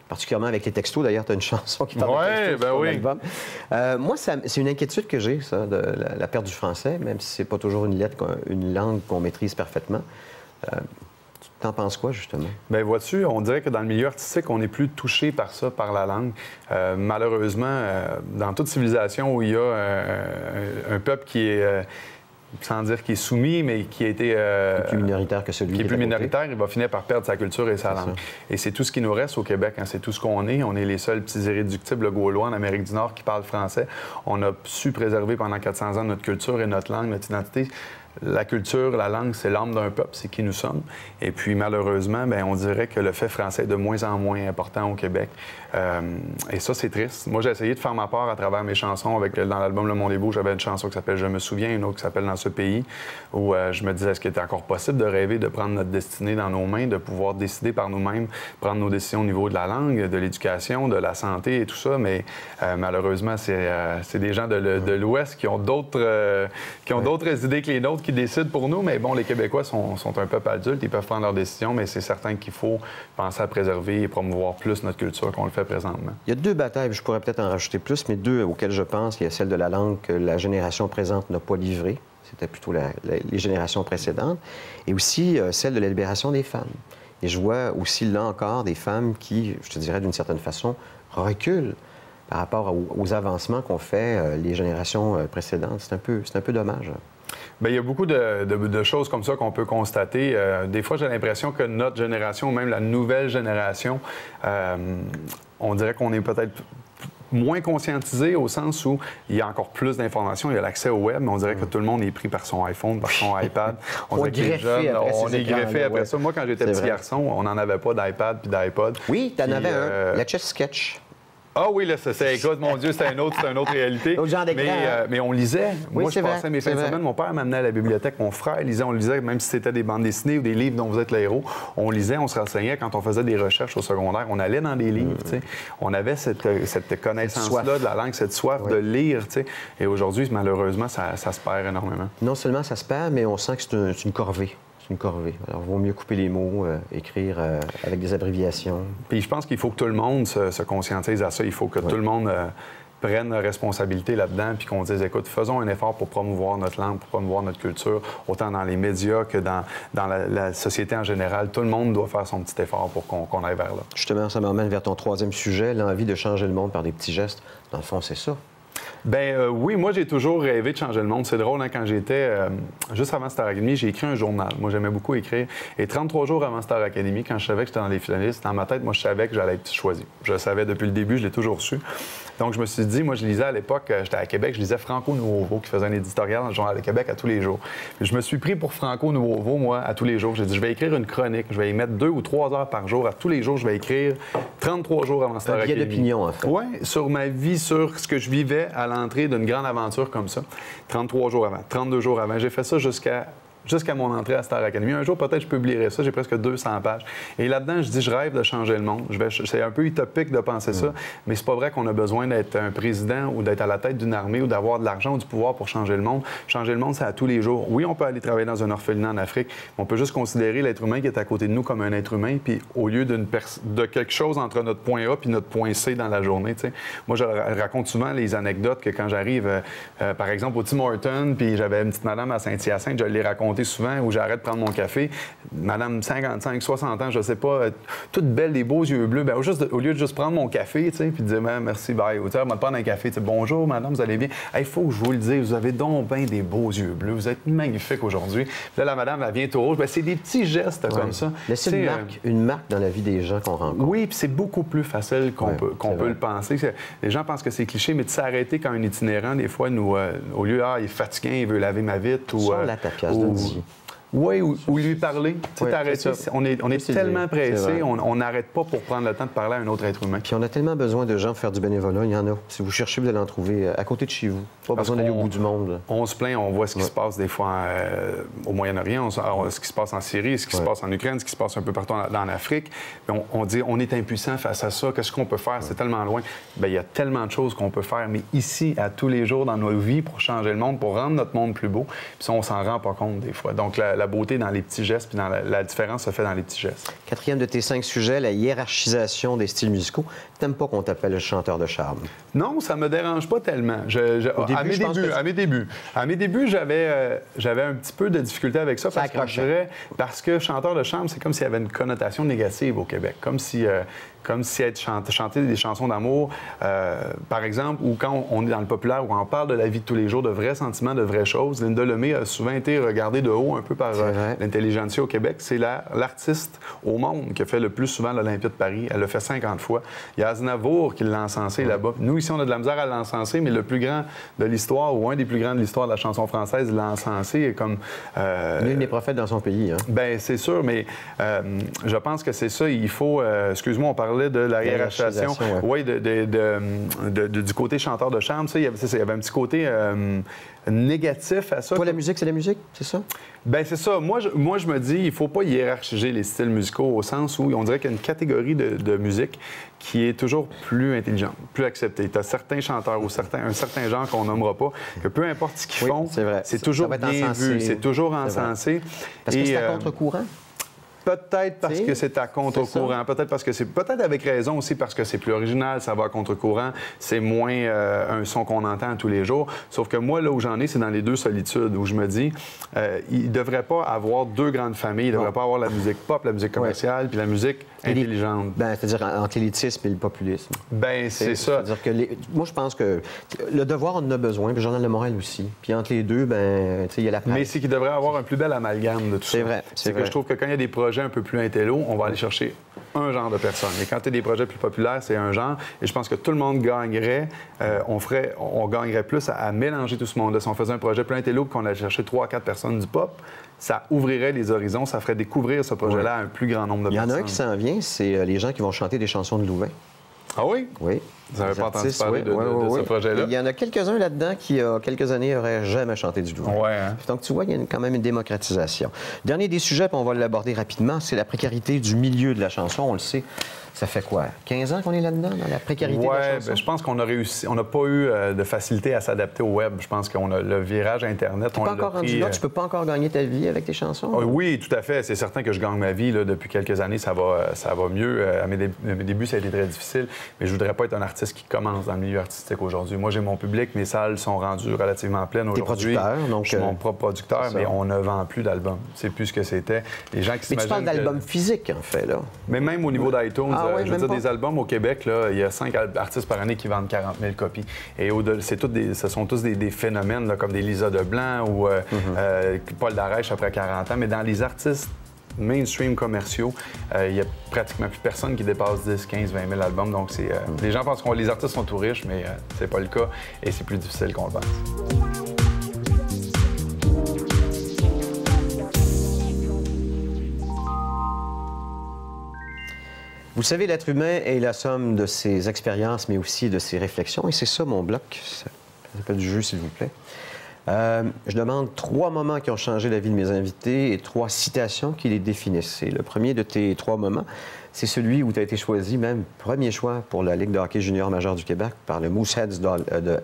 Particulièrement avec les textos. D'ailleurs, tu as une chanson qui parle de textos sur ton album. Moi, c'est une inquiétude que j'ai, ça, de la perte du français, même si c'est pas toujours une langue qu'on maîtrise parfaitement. Tu t'en penses quoi, justement? Bien, vois-tu, on dirait que dans le milieu artistique, on n'est plus touché par ça, par la langue. Malheureusement, dans toute civilisation où il y a un peuple qui est... sans dire qu'il est soumis, mais qui a été... plus minoritaire que celui qui est plus minoritaire, il va finir par perdre sa culture et sa langue. Et c'est tout ce qui nous reste au Québec, hein, c'est tout ce qu'on est. On est les seuls petits irréductibles gaulois en Amérique du Nord qui parlent français. On a su préserver pendant 400 ans notre culture et notre langue, notre identité. La culture, la langue, c'est l'âme d'un peuple, c'est qui nous sommes. Et puis, malheureusement, bien, on dirait que le fait français est de moins en moins important au Québec. Et ça, c'est triste. Moi, j'ai essayé de faire ma part à travers mes chansons. Dans l'album Le Monde est beau, j'avais une chanson qui s'appelle Je me souviens, une autre qui s'appelle Dans ce pays, où je me disais, est-ce qu'il était encore possible de rêver, de prendre notre destinée dans nos mains, de pouvoir décider par nous-mêmes, prendre nos décisions au niveau de la langue, de l'éducation, de la santé et tout ça. Mais malheureusement, c'est des gens de l'Ouest qui ont d'autres idées que les nôtres qui décident pour nous. Mais bon, les Québécois sont un peuple adulte, ils peuvent prendre leurs décisions, mais c'est certain qu'il faut penser à préserver et promouvoir plus notre culture qu'on le fait présentement. Il y a 2 batailles, je pourrais peut-être en rajouter plus, mais 2 auxquelles je pense. Il y a celle de la langue que la génération présente n'a pas livrée. C'était plutôt les générations précédentes. Et aussi celle de la libération des femmes. Et je vois aussi, là encore, des femmes qui, je te dirais d'une certaine façon, reculent par rapport aux avancements qu'ont fait les générations précédentes. C'est un peu dommage. Bien, il y a beaucoup de choses comme ça qu'on peut constater. Des fois, j'ai l'impression que notre génération, ou même la nouvelle génération, on dirait qu'on est peut-être moins conscientisé au sens où il y a encore plus d'informations, il y a l'accès au web, mais on dirait que tout le monde est pris par son iPhone, par son iPad. On dirait que les jeunes, on est greffé après ça. Moi, quand j'étais petit garçon, on n'en avait pas d'iPad puis d'iPod. Oui, tu en avais un, la Chess Sketch. Ah oui, là, écoute, mon Dieu, c'est une autre réalité. Autre genre d'écran, mais on lisait. Oui, moi, je passais mes fins de semaine, mon père m'amenait à la bibliothèque, mon frère lisait, on lisait, même si c'était des bandes dessinées ou des livres dont vous êtes le héros, on lisait, on se renseignait quand on faisait des recherches au secondaire, on allait dans des livres, tu sais. On avait cette connaissance-là de la langue, cette soif de lire, tu sais. Et aujourd'hui, malheureusement, ça se perd énormément. Non seulement ça se perd, mais on sent que c'est une corvée. C'est une corvée. Alors, il vaut mieux couper les mots, écrire avec des abréviations. Puis je pense qu'il faut que tout le monde se conscientise à ça. Il faut que tout le monde prenne responsabilité là-dedans puis qu'on dise, écoute, faisons un effort pour promouvoir notre langue, pour promouvoir notre culture, autant dans les médias que dans la société en général. Tout le monde doit faire son petit effort pour qu'on aille vers là. Justement, ça m'emmène vers ton 3e sujet, l'envie de changer le monde par des petits gestes. Dans le fond, c'est ça. Oui, moi, j'ai toujours rêvé de changer le monde. C'est drôle, hein, quand j'étais, juste avant Star Academy, j'ai écrit un journal. Moi, j'aimais beaucoup écrire. Et 33 jours avant Star Academy, quand je savais que j'étais dans les finalistes, dans ma tête, moi, je savais que j'allais être choisi. Je le savais depuis le début, je l'ai toujours su. Donc, je me suis dit, moi, je lisais à l'époque, j'étais à Québec, je lisais Franco Nuovo, qui faisait un éditorial dans le Journal de Québec à tous les jours. Puis, je me suis pris pour Franco Nuovo, moi, à tous les jours. J'ai dit, je vais écrire une chronique, je vais y mettre 2 ou 3 heures par jour. À tous les jours, je vais écrire 33 jours avant Star Academy. Un billet d'opinion, en fait. Oui, sur ma vie, sur ce que je vivais à l'entrée d'une grande aventure comme ça. 33 jours avant, 32 jours avant. J'ai fait ça jusqu'à mon entrée à Star Academy. Un jour, peut-être, je publierai ça. J'ai presque 200 pages. Et là-dedans, je dis, je rêve de changer le monde. C'est un peu utopique de penser ça, mais c'est pas vrai qu'on a besoin d'être un président ou d'être à la tête d'une armée ou d'avoir de l'argent ou du pouvoir pour changer le monde. Changer le monde, c'est à tous les jours. Oui, on peut aller travailler dans un orphelinat en Afrique, mais on peut juste considérer l'être humain qui est à côté de nous comme un être humain, puis au lieu de quelque chose entre notre point A puis notre point C dans la journée. T'sais. Moi, je raconte souvent les anecdotes que quand j'arrive, par exemple, au Tim Hortons, puis j'avais une petite madame à Saint-Hyacinthe, je l'ai raconté souvent où j'arrête de prendre mon café. Madame 55, 60 ans, je sais pas, toute belle, des beaux yeux bleus. Bien, au lieu de juste prendre mon café, tu sais, puis de dire merci, bye, on va te prendre un café. Bonjour, madame, vous allez bien? Il faut que je vous le dise, vous avez donc bien des beaux yeux bleus. Vous êtes magnifique aujourd'hui. Puis là, la madame, elle vient tout rouge. Bien, c'est des petits gestes comme ça. C'est une marque dans la vie des gens qu'on rencontre. Oui, puis c'est beaucoup plus facile qu'on peut le penser. Les gens pensent que c'est cliché, mais de s'arrêter quand un itinérant, des fois, nous, au lieu, il est fatigué, il veut laver ma vitre. Ou la tapiasse de dit. Oui, ou lui parler. Oui, on est tellement pressé, on n'arrête pas pour prendre le temps de parler à un autre être humain. Puis on a tellement besoin de gens pour faire du bénévolat, il y en a. Si vous cherchez, vous allez en trouver à côté de chez vous. Pas besoin d'aller au bout du monde. On se plaint, on voit ce qui se passe des fois au Moyen-Orient, ce qui se passe en Syrie, ce qui se passe en Ukraine, ce qui se passe un peu partout dans l'Afrique. On dit, on est impuissant face à ça, qu'est-ce qu'on peut faire? C'est tellement loin. Bien, il y a tellement de choses qu'on peut faire, mais ici, à tous les jours, dans nos vies, pour changer le monde, pour rendre notre monde plus beau, puis ça, on s'en rend pas compte des fois. Donc, la beauté dans les petits gestes, puis la différence se fait dans les petits gestes. 4e de tes 5 sujets, la hiérarchisation des styles musicaux. T'aimes pas qu'on t'appelle le chanteur de charme? Non, ça me dérange pas tellement. À mes débuts, j'avais un petit peu de difficulté avec ça. Parce que chanteur de charme, c'est comme s'il y avait une connotation négative au Québec. Comme si chanter des chansons d'amour, par exemple, ou quand on est dans le populaire, où on parle de la vie de tous les jours, de vrais sentiments, de vraies choses. Linda Lemay a souvent été regardée de haut un peu par l'intelligentsia au Québec. C'est l'artiste au monde qui a fait le plus souvent l'Olympia de Paris. Elle l'a fait 50 fois. Il y a Aznavour qui l'a encensé là-bas. Nous, ici, on a de la misère à l'encenser, mais le plus grand de l'histoire, ou un des plus grands de l'histoire de la chanson française, l'a encensé comme... Nul n'est prophète dans son pays. Hein? Bien, c'est sûr, mais je pense que c'est ça. Il faut... excuse-moi, on parlait de la hiérarchisation. Oui, du côté chanteur de charme. Il y avait un petit côté négatif à ça. Toi, la musique, c'est la musique, c'est ça? Bien, c'est ça. Moi, je me dis, il ne faut pas hiérarchiser les styles musicaux au sens où on dirait qu'il y a une catégorie de musique qui est toujours plus intelligente, plus acceptée. Tu as certains chanteurs ou un certain genre qu'on nommera pas, que peu importe ce qu'ils font, c'est toujours bien vu, c'est toujours encensé. Parce que c'est à contre-courant? Peut-être parce que c'est à contre-courant, peut-être avec raison aussi parce que c'est plus original, ça va à contre-courant, c'est moins un son qu'on entend tous les jours. Sauf que moi, là où j'en ai, c'est dans les deux solitudes, où je me dis, il ne devrait pas avoir deux grandes familles, il ne devrait pas avoir la musique pop, la musique commerciale, puis la musique intelligente. C'est-à-dire entre l'élitisme et le populisme. Bien, c'est ça. C'est-à-dire que moi, je pense que le Devoir, on en a besoin, puis le Journal de Montréal aussi. Puis entre les deux, il y a la presse. Mais c'est qu'il devrait avoir un plus bel amalgame de tout ça. C'est vrai. C'est que je trouve que quand il y a des projets un peu plus intello, on va aller chercher un genre de personnes. Et quand tu as des projets plus populaires, c'est un genre. Et je pense que tout le monde gagnerait. On gagnerait plus à mélanger tout ce monde-là. Si on faisait un projet plus intello, qu'on allait chercher 3 à 4 personnes du pop, ça ouvrirait les horizons, ça ferait découvrir ce projet-là à un plus grand nombre de personnes. Il y en a un qui s'en vient, c'est les gens qui vont chanter des chansons de Louvain. Ah oui? Oui. Vous n'avez pas entendu parler de ce projet-là? Il y en a quelques-uns là-dedans qui, il y a quelques années, n'auraient jamais chanté du Louvain. Ouais, hein? Donc, tu vois, il y a quand même une démocratisation. Dernier des sujets, puis on va l'aborder rapidement, c'est la précarité du milieu de la chanson. On le sait. Ça fait quoi? 15 ans qu'on est là-dedans, dans la précarité de la chanson? Bien, je pense qu'on a réussi. On n'a pas eu de facilité à s'adapter au web. Je pense qu'on a le virage Internet. Tu n'es pas encore rendu là? Tu peux pas encore gagner ta vie avec tes chansons? Oui, tout à fait. C'est certain que je gagne ma vie. Là, depuis quelques années, ça va mieux. À mes débuts, ça a été très difficile. Mais je voudrais pas être un artiste qui commence dans le milieu artistique aujourd'hui. Moi, j'ai mon public. Mes salles sont rendues relativement pleines aujourd'hui. T'es producteur, donc... Je suis mon propre producteur, mais on ne vend plus d'albums. C'est plus ce que c'était. Les gens qui mais tu parles d'albums physiques, en fait, là. Mais même au niveau d'iTunes, Ah oui, je veux même dire, pas? des albums au Québec, là, il y a 5 artistes par année qui vendent 40 000 copies. Et ce sont tous des phénomènes, là, comme des Lisa Leblanc ou Paul Darèche après 40 ans. Mais dans les artistes mainstream commerciaux, il n'y a pratiquement plus personne qui dépasse 10, 15, 20 000 albums. Donc, les gens pensent que les artistes sont tout riches, mais c'est pas le cas et c'est plus difficile qu'on le pense. Vous savez, l'être humain est la somme de ses expériences, mais aussi de ses réflexions. Et c'est ça, mon bloc. Ça s'appelle du jeu, s'il vous plaît. Je demande 3 moments qui ont changé la vie de mes invités et 3 citations qui les définissent. Et le premier de tes 3 moments, c'est celui où tu as été choisi, même premier choix pour la Ligue de hockey junior majeur du Québec par le Mooseheads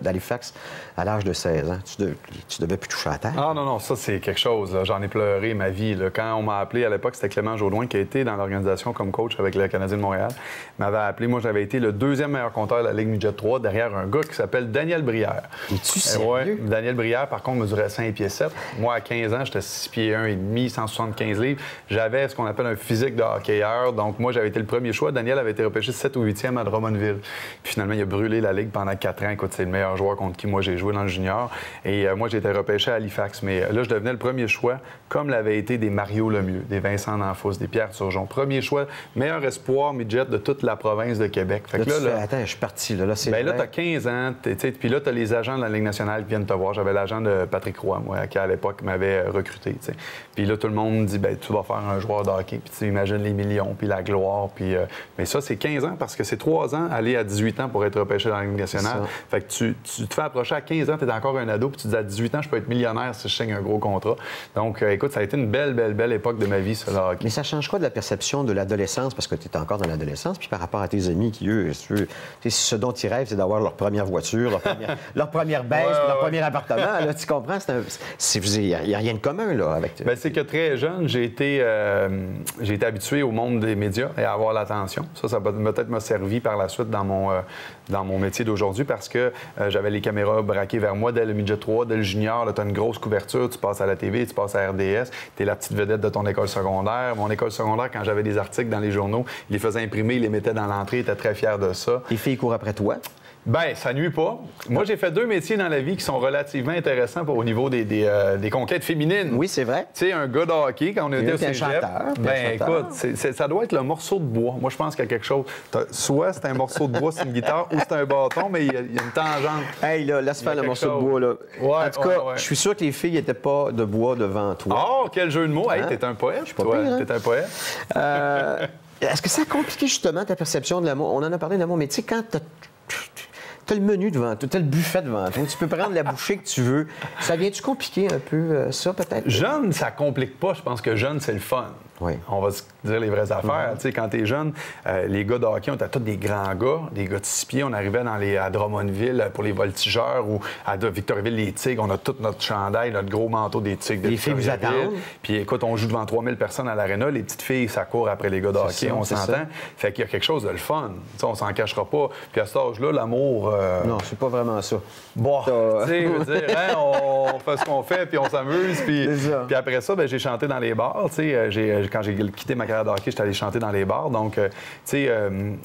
d'Halifax à l'âge de 16 ans. Tu devais plus toucher à terre. Ah non, ça, c'est quelque chose. J'en ai pleuré ma vie. Là. Quand on m'a appelé à l'époque, c'était Clément Jodoin qui a été dans l'organisation comme coach avec le Canadien de Montréal. Il m'avait appelé. Moi, j'avais été le 2e meilleur compteur de la Ligue Midget 3 derrière un gars qui s'appelle Daniel Brière. Es-tu sérieux? Ouais, Daniel Brière, par contre, mesurait 5 pieds 7. Moi, à 15 ans, j'étais 6 pieds 1 et demi, 175 livres. J'avais ce qu'on appelle un physique de hockeyeur. Donc, moi, j'avais été le premier choix. Daniel avait été repêché 7 ou 8e à Drummondville. Puis finalement, il a brûlé la Ligue pendant 4 ans. Écoute, c'est le meilleur joueur contre qui moi j'ai joué dans le junior. Et moi, j'ai été repêché à Halifax. Mais là, je devenais le premier choix, comme l'avaient été des Mario Lemieux, des Vincent D'Anfos, des Pierre Turgeon. Premier choix, meilleur espoir midget de toute la province de Québec. Fait que Attends, je suis parti. Là, c'est là, tu as 15 ans. Puis là, tu as les agents de la Ligue nationale qui viennent te voir. J'avais l'agent de Patrick Roy, moi, qui à l'époque m'avait recruté. T'sais. Puis là, tout le monde dit, ben tu vas faire un joueur de hockey. Puis tu imagines les millions, puis la gloire. Puis, mais ça, c'est 15 ans parce que c'est 3 ans aller à 18 ans pour être repêché dans la Ligue nationale. Fait que tu te fais approcher à 15 ans, tu es encore un ado, puis tu te dis à 18 ans, je peux être millionnaire si je signe un gros contrat. Donc, écoute, ça a été une belle époque de ma vie, ça, le hockey. Mais ça change quoi de la perception de l'adolescence, parce que tu es encore dans l'adolescence, puis par rapport à tes amis qui, eux, ce dont ils rêvent, c'est d'avoir leur première voiture, leur première baisse, leur premier appartement. Là, tu comprends? Il n'y a rien de commun, là, avec... Bien, c'est que très jeune, j'ai été habitué au monde des médias et à avoir l'attention. Ça peut-être m'a servi par la suite dans mon métier d'aujourd'hui parce que j'avais les caméras braquées vers moi dès le midget 3, dès le junior. Tu as une grosse couverture, tu passes à la TV, tu passes à RDS, tu es la petite vedette de ton école secondaire. Mon école secondaire, quand j'avais des articles dans les journaux, ils les faisaient imprimer, ils les mettaient dans l'entrée, ils étaient très fiers de ça. Les filles courent après toi? Bien, ça nuit pas. Moi, j'ai fait 2 métiers dans la vie qui sont relativement intéressants au niveau des conquêtes féminines. Oui, c'est vrai. Tu sais, un gars de hockey, quand on était au cégep, bien, écoute, ça doit être le morceau de bois. Moi, je pense qu'il y a quelque chose. Soit c'est un morceau de bois, c'est une guitare, ou c'est un bâton, mais il y a une tangente. Hey, là, laisse faire le morceau de bois, là. Ouais, en tout cas, je suis sûr que les filles n'étaient pas de bois devant toi. Oh, quel jeu de mots! Hey, t'es un poète. Je suis pas pire, hein? T'es un poète. Est-ce que ça a compliqué justement ta perception de l'amour? On en a parlé de l'amour, mais tu sais, quand t'as le menu devant toi, t'as le buffet devant toi, tu peux prendre la bouchée que tu veux. Ça vient-tu compliquer un peu ça, peut-être? Jeune, ça complique pas. Je pense que jeune, c'est le fun. Oui. On va se dire les vraies affaires. Tu sais, quand t'es jeune, les gars de hockey, on était tous des grands gars, des gars de 6 pieds. On arrivait à Drummondville pour les voltigeurs ou à Victoriaville, les Tigres. On a tout notre chandail, notre gros manteau des Tigres. Les filles vous attendent. Puis écoute, on joue devant 3000 personnes à l'aréna. Les petites filles, ça court après les gars de hockey, on s'entend. Fait qu'il y a quelque chose de le fun. T'sais, on s'en cachera pas. Puis à cet âge-là, l'amour... Non, c'est pas vraiment ça. Bon, tu sais, je veux dire, hein, on fait ce qu'on fait, puis on s'amuse. Puis après ça, j'ai chanté dans les bars. Tu sais, quand j'ai quitté ma carrière de hockey, j'étais allé chanter dans les bars. Donc, tu sais,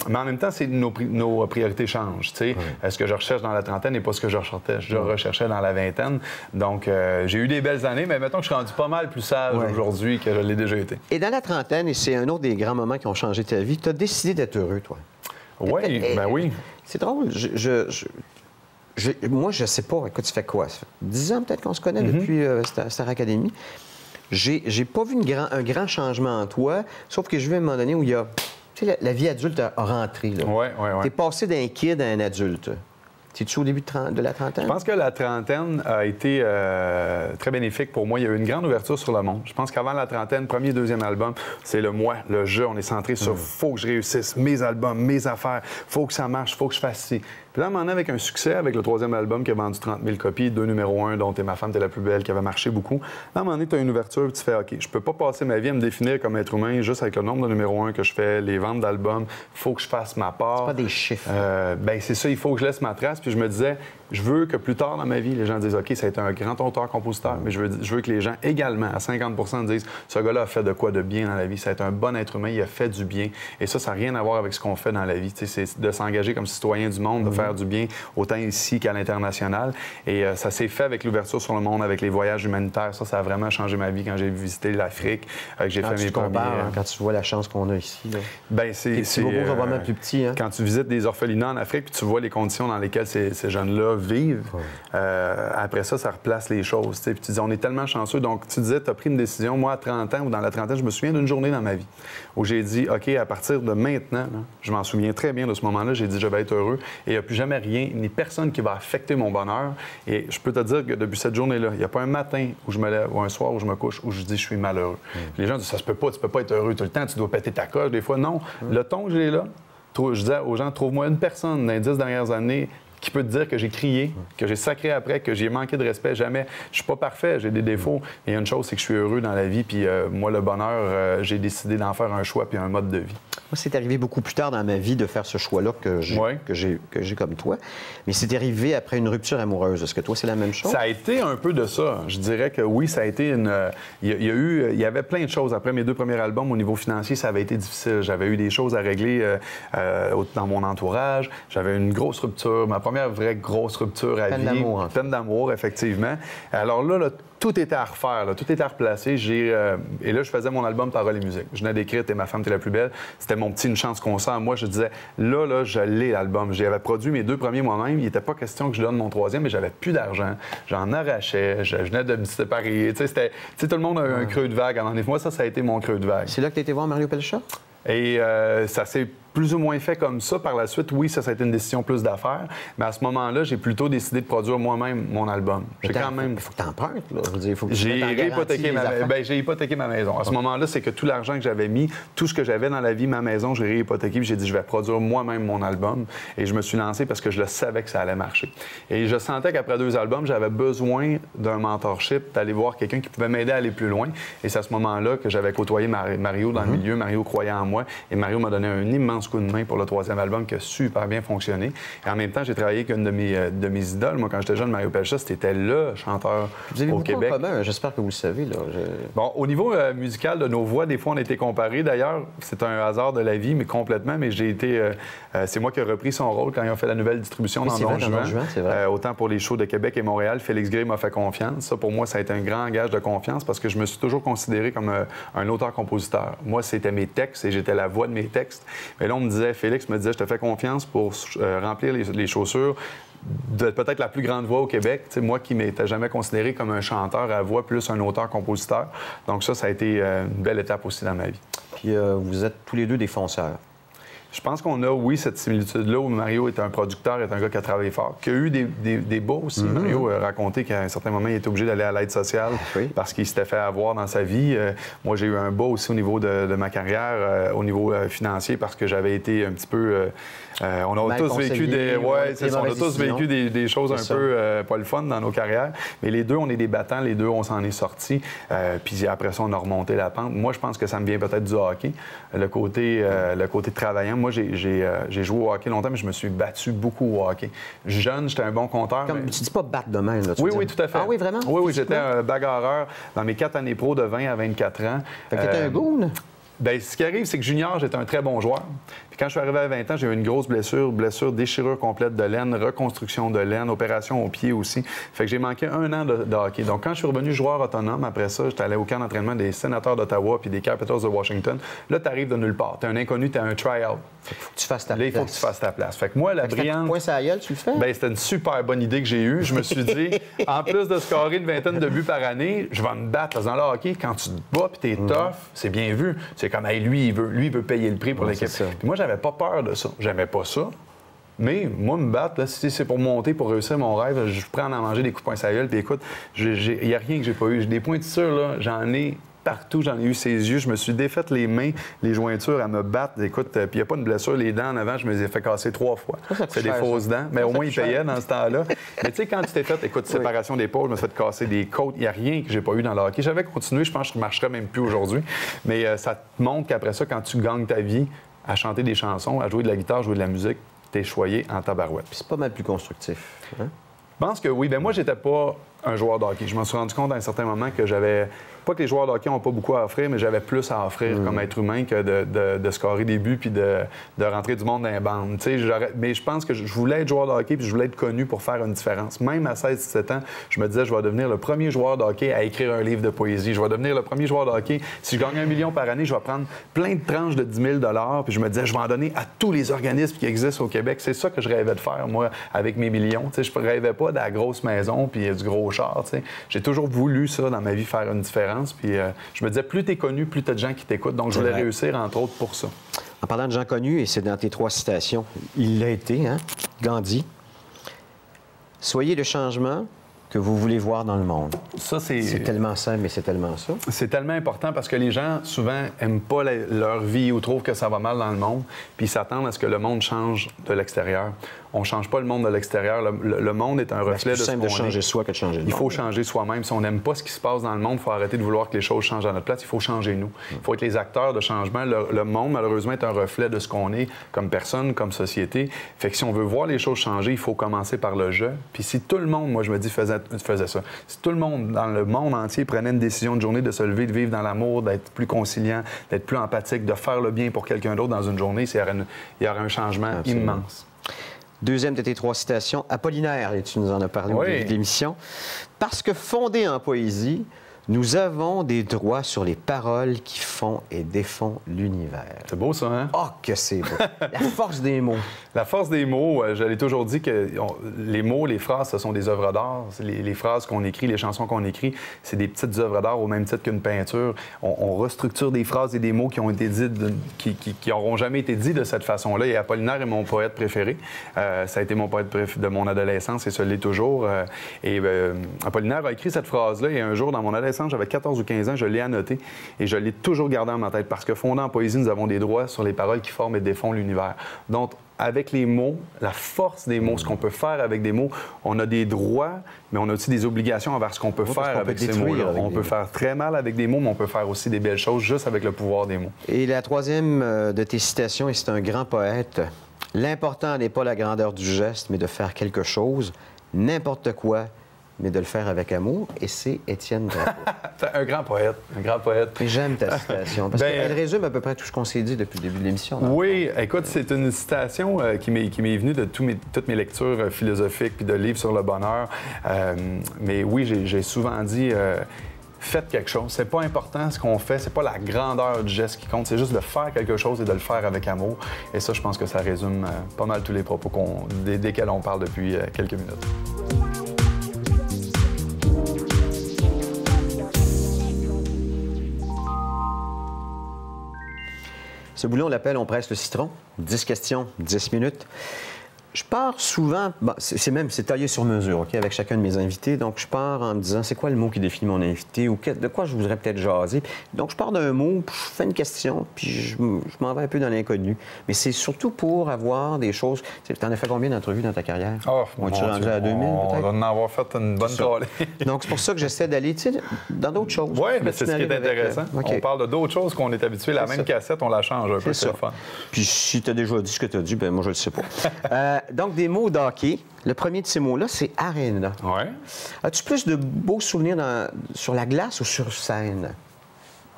mais en même temps, nos priorités changent. Tu sais, ce que je recherche dans la trentaine n'est pas ce que je recherchais dans la vingtaine. Donc, j'ai eu des belles années, mais mettons que je suis rendu pas mal plus sage aujourd'hui que je l'ai déjà été. Et dans la trentaine, et c'est un autre des grands moments qui ont changé ta vie, tu as décidé d'être heureux, toi. Oui, ben oui. C'est drôle. Moi, je sais pas. Écoute, tu fais quoi? Ça fait 10 ans peut-être qu'on se connaît depuis Star Academy. J'ai pas vu un grand changement en toi, sauf que je vais à un moment donné où il y a... Tu sais, la vie adulte a rentré. Oui. T'es passé d'un kid à un adulte. T'es-tu au début de la trentaine? Je pense que la trentaine a été très bénéfique pour moi. Il y a eu une grande ouverture sur le monde. Je pense qu'avant la trentaine, premier, deuxième album, c'est le moi, le jeu. On est centré sur faut que je réussisse, mes albums, mes affaires, faut que ça marche, faut que je fasse ci. Puis là, on en est avec un succès, avec le 3e album qui a vendu 30 000 copies, 2 numéros 1, dont T'es ma femme, t'es la plus belle, qui avait marché beaucoup. Là, à un moment donné, tu as une ouverture, puis tu fais OK, je peux pas passer ma vie à me définir comme être humain juste avec le nombre de numéros 1 que je fais, les ventes d'albums. Faut que je fasse ma part. C'est pas des chiffres. Ben c'est ça, il faut que je laisse ma trace. Puis je me disais, Je veux que plus tard dans ma vie, les gens disent OK, ça a été un grand auteur-compositeur, mais je veux que les gens également, à 50 disent ce gars-là a fait de quoi de bien dans la vie. Ça a été un bon être humain, il a fait du bien. Et ça n'a rien à voir avec ce qu'on fait dans la vie. C'est de s'engager comme citoyen du monde, de faire du bien autant ici qu'à l'international. Et ça s'est fait avec l'ouverture sur le monde, avec les voyages humanitaires. Ça a vraiment changé ma vie quand j'ai visité l'Afrique, que j'ai fait mes premiers... Quand tu vois la chance qu'on a ici, là. Ben, les petits bobos sont vraiment plus petits. Hein? Quand tu visites des orphelinats en Afrique, puis tu vois les conditions dans lesquelles ces jeunes-là vivent, après ça replace les choses. Puis tu dis, on est tellement chanceux. Donc, tu disais, tu as pris une décision. Moi, à 30 ans ou dans la trentaine, je me souviens d'une journée dans ma vie où j'ai dit, OK, à partir de maintenant, là, je m'en souviens très bien de ce moment-là, j'ai dit, je vais être heureux et il n'y a plus jamais rien, ni personne qui va affecter mon bonheur. Et je peux te dire que depuis cette journée-là, il n'y a pas un matin où je me lève ou un soir où je me couche où je dis, je suis malheureux. Les gens disent, ça se peut pas, tu peux pas être heureux tout le temps, tu dois péter ta coche. Des fois, non. Le ton que j'ai là, je disais aux gens, trouve-moi une personne dans les 10 dernières années qui peut te dire que j'ai crié, que j'ai sacré après, que j'ai manqué de respect. Jamais. Je suis pas parfait, j'ai des défauts. Mais il y a une chose, c'est que je suis heureux dans la vie. Puis moi, le bonheur, j'ai décidé d'en faire un choix puis un mode de vie. Moi, c'est arrivé beaucoup plus tard dans ma vie de faire ce choix-là que j'ai comme toi. Mais c'est arrivé après une rupture amoureuse. Est-ce que toi, c'est la même chose? Ça a été un peu de ça. Je dirais que oui, ça a été une... Il y avait plein de choses. Après mes 2 premiers albums, au niveau financier, ça avait été difficile. J'avais eu des choses à régler dans mon entourage. J'avais une grosse rupture. Ma première vraie grosse rupture à vie. Peine d'amour, effectivement. Alors là, tout était à refaire, là, tout était à replacer. Et là, je faisais mon album Paroles et musique. Je venais d'écrire T'es ma femme, t'es la plus belle. C'était mon petit Une chance qu'on sent. Moi, je disais, là, je l'ai, l'album. J'avais produit mes 2 premiers moi-même. Il n'était pas question que je donne mon 3e, mais j'avais plus d'argent. J'en arrachais. Je venais de me séparer. Tu sais, tout le monde a un creux de vague. Alors, moi, ça a été mon creux de vague. C'est là que tu as été voir Mario Pelchat? Et ça s'est plus ou moins fait comme ça. Par la suite, oui, ça a été une décision plus d'affaires. Mais à ce moment-là, j'ai plutôt décidé de produire moi-même mon album. Il faut que tu empruntes, là. Je veux dire, il faut que j'ai hypothéqué ma maison. À ce moment-là, c'est que tout l'argent que j'avais mis, tout ce que j'avais dans la vie, ma maison, je l'ai réhypothéqué. Puis j'ai dit, je vais produire moi-même mon album. Et je me suis lancé parce que je le savais que ça allait marcher. Et je sentais qu'après 2 albums, j'avais besoin d'un mentorship, d'aller voir quelqu'un qui pouvait m'aider à aller plus loin. Et c'est à ce moment-là que j'avais côtoyé Mario dans le milieu. Mario croyait en moi. Et Mario m'a donné un immense coup de main pour le 3e album qui a super bien fonctionné. Et en même temps, j'ai travaillé avec une de mes idoles. Moi, quand j'étais jeune, Mario Pelchat, c'était le chanteur vous avez au beaucoup Québec. En commun, j'espère que vous le savez. Là. Bon, au niveau musical de nos voix, des fois, on a été comparés. D'ailleurs, c'est un hasard de la vie, mais complètement. Mais j'ai été... c'est moi qui ai repris son rôle quand ils ont fait la nouvelle distribution dans Don Juan. Autant pour les shows de Québec et Montréal, Félix Gray m'a fait confiance. Ça, pour moi, ça a été un grand gage de confiance parce que je me suis toujours considéré comme un auteur-compositeur. Moi, c'était mes textes et j'étais la voix de mes textes. Mais là, on me disait, Félix me disait, je te fais confiance pour remplir les chaussures de peut-être la plus grande voix au Québec. T'sais, moi qui m'étais jamais considéré comme un chanteur à voix plus un auteur-compositeur. Donc ça a été une belle étape aussi dans ma vie. Puis vous êtes tous les deux des fonceurs. Je pense qu'on a, oui, cette similitude-là où Mario est un producteur, est un gars qui a travaillé fort, qui a eu des bas aussi. Mario a raconté qu'à un certain moment, il était obligé d'aller à l'aide sociale parce qu'il s'était fait avoir dans sa vie. Moi, j'ai eu un bas aussi au niveau de ma carrière, au niveau financier, parce que j'avais été un petit peu... on a tous vécu des choses un peu pas le fun dans nos carrières. Mais les deux, on est des battants. Les deux, on s'en est sortis. Puis après ça, on a remonté la pente. Moi, je pense que ça me vient peut-être du hockey. Le côté travaillant. Moi, j'ai joué au hockey longtemps, mais je me suis battu beaucoup au hockey. Jeune, j'étais un bon compteur. Tu dis pas battre de main, là, oui, tout à fait. Ah oui, vraiment? Oui, j'étais un bagarreur dans mes 4 années pro de 20 à 24 ans. Fait que t'étais un goon? Bien, ce qui arrive, c'est que junior, j'étais un très bon joueur. Puis quand je suis arrivé à 20 ans, j'ai eu une grosse blessure, déchirure complète de l'aine, reconstruction de l'aine, opération au pied aussi. Fait que j'ai manqué 1 an de hockey. Donc, quand je suis revenu joueur autonome, après ça, j'étais allé au camp d'entraînement des Sénateurs d'Ottawa puis des Capitals de Washington. Là, tu arrives de nulle part. Tu es un inconnu, tu as un try-out. Faut que tu fasses ta place. Là, il faut que tu fasses ta place. Fait que moi, la brillante... Point à la gueule, tu le fais? Bien, c'était une super bonne idée que j'ai eue. Je me suis dit, en plus de scorer une 20aine de buts par année, je vais me battre. Parce que dans le hockey, quand tu te bats puis t'es tough, c'est bien vu. C'est comme, hey, lui, il veut payer le prix pour l'équipe. Puis moi, j'avais pas peur de ça. J'aimais pas ça. Mais moi, me battre, là, si c'est pour monter, pour réussir mon rêve, je prends à en manger des coups de poing à la gueule. Puis écoute, il n'y a rien que j'ai pas eu. J'ai des pointures, là, j'en ai partout, j'en ai eu ses yeux. Je me suis défait les mains, les jointures à me battre. Écoute, puis il n'y a pas une blessure. Les dents en avant, je me les ai fait casser 3 fois. C'est des fausses dents. Mais au moins, ils payaient dans ce temps-là. Mais tu sais, quand tu t'es fait, écoute, séparation d'épaule, je me suis fait casser des côtes. Il n'y a rien que j'ai pas eu dans le hockey. J'avais continué, je pense que je ne marcherais même plus aujourd'hui. Mais ça te montre qu'après ça, quand tu gagnes ta vie à chanter des chansons, à jouer de la guitare, jouer de la musique, t'es choyé en tabarouette. Puis c'est pas mal plus constructif. Hein? pense que oui. Bien, moi, j'étais pas un joueur de hockey. Je m'en suis rendu compte à un certain moment que j'avais... Pas que les joueurs de hockey n'ont pas beaucoup à offrir, mais j'avais plus à offrir comme être humain que de scorer des buts puis de rentrer du monde dans les bandes. Mais je pense que je voulais être joueur de hockey puis je voulais être connu pour faire une différence. Même à 16-17 ans, je me disais, je vais devenir le premier joueur de hockey à écrire un livre de poésie. Je vais devenir le premier joueur de hockey. Si je gagne 1 million par année, je vais prendre plein de tranches de 10 000 $. Puis je me disais, je vais en donner à tous les organismes qui existent au Québec. C'est ça que je rêvais de faire, moi, avec mes millions. Je ne rêvais pas de la grosse maison puis du gros char. J'ai toujours voulu ça dans ma vie, faire une différence. Puis je me disais, plus tu es connu, plus tu as de gens qui t'écoutent. Donc, je voulais réussir, entre autres, pour ça. En parlant de gens connus, et c'est dans tes 3 citations, il l'a été, hein? Gandhi. Soyez le changement que vous voulez voir dans le monde. Ça, c'est tellement simple, mais c'est tellement ça. C'est tellement important parce que les gens, souvent, n'aiment pas leur vie ou trouvent que ça va mal dans le monde, puis ils s'attendent à ce que le monde change de l'extérieur. On ne change pas le monde de l'extérieur. Le monde est un reflet de ce qu'on est. C'est plus simple de changer soi que de changer le monde. Il faut changer soi-même. Si on n'aime pas ce qui se passe dans le monde, il faut arrêter de vouloir que les choses changent à notre place. Il faut changer nous. Il faut être les acteurs de changement. Le monde, malheureusement, est un reflet de ce qu'on est comme personne, comme société. Fait que si on veut voir les choses changer, il faut commencer par le je. Puis si tout le monde, moi je me dis, faisait ça. Si tout le monde, dans le monde entier, prenait une décision de journée de se lever, de vivre dans l'amour, d'être plus conciliant, d'être plus empathique, de faire le bien pour quelqu'un d'autre dans une journée, il y aurait un changement immense. Deuxième de tes 3 citations, Apollinaire, et tu nous en as parlé au début de l'émission. Parce que fondé en poésie, nous avons des droits sur les paroles qui font et défont l'univers. C'est beau, ça, hein? Oh, que c'est beau! La force des mots. La force des mots, je l'ai toujours dit que les mots, les phrases, ce sont des œuvres d'art. Les phrases qu'on écrit, les chansons qu'on écrit, c'est des petites œuvres d'art au même titre qu'une peinture. On restructure des phrases et des mots qui ont été dits, qui n'auront jamais été dits de cette façon-là. Et Apollinaire est mon poète préféré. Ça a été mon poète préféré de mon adolescence et ça l'est toujours. Apollinaire a écrit cette phrase-là et un jour, dans mon adolescence, j'avais 14 ou 15 ans, je l'ai annoté et je l'ai toujours gardé en ma tête parce que fondé en poésie, nous avons des droits sur les paroles qui forment et défont l'univers. Donc, avec les mots, la force des mots, ce qu'on peut faire avec des mots, on a des droits, mais on a aussi des obligations envers ce qu'on peut faire avec ces mots-là. On peut faire très mal avec des mots, mais on peut faire aussi des belles choses juste avec le pouvoir des mots. Et la troisième de tes citations, et c'est un grand poète, « L'important n'est pas la grandeur du geste, mais de faire quelque chose, n'importe quoi, mais de le faire avec amour », et c'est Étienne Drapeau. Un grand poète, un grand poète. Et j'aime ta citation, parce qu'elle résume à peu près tout ce qu'on s'est dit depuis le début de l'émission. Oui, écoute, c'est une citation qui m'est venue de toutes mes lectures philosophiques puis de livres sur le bonheur. Mais oui, j'ai souvent dit... faites quelque chose. C'est pas important ce qu'on fait, c'est pas la grandeur du geste qui compte, c'est juste de faire quelque chose et de le faire avec amour. Et ça, je pense que ça résume pas mal tous les propos desquels on parle depuis quelques minutes. Ce boulot, on l'appelle « On presse le citron ». 10 questions, 10 minutes. Je pars souvent, c'est taillé sur mesure, OK, avec chacun de mes invités. Donc, je pars en me disant, c'est quoi le mot qui définit mon invité ou de quoi je voudrais peut-être jaser. Donc, je pars d'un mot, puis je fais une question, puis je m'en vais un peu dans l'inconnu. Mais c'est surtout pour avoir des choses... Tu en as fait combien d'entrevues dans ta carrière? Oh, on est rendu à 2000, peut-être? On va en avoir fait une bonne trollée. Donc, c'est pour ça que j'essaie d'aller, tu sais, dans d'autres choses. Oui, mais c'est ce qui est intéressant. On parle d'autres choses qu'on est habitué. La même cassette, on la change un peu, c'est le fun. Puis si tu as déjà dit ce que tu as dit, ben moi, je le sais pas. Donc, des mots d'hockey. Le premier de ces mots-là, c'est aréna. Oui. As-tu plus de beaux souvenirs sur la glace ou sur scène?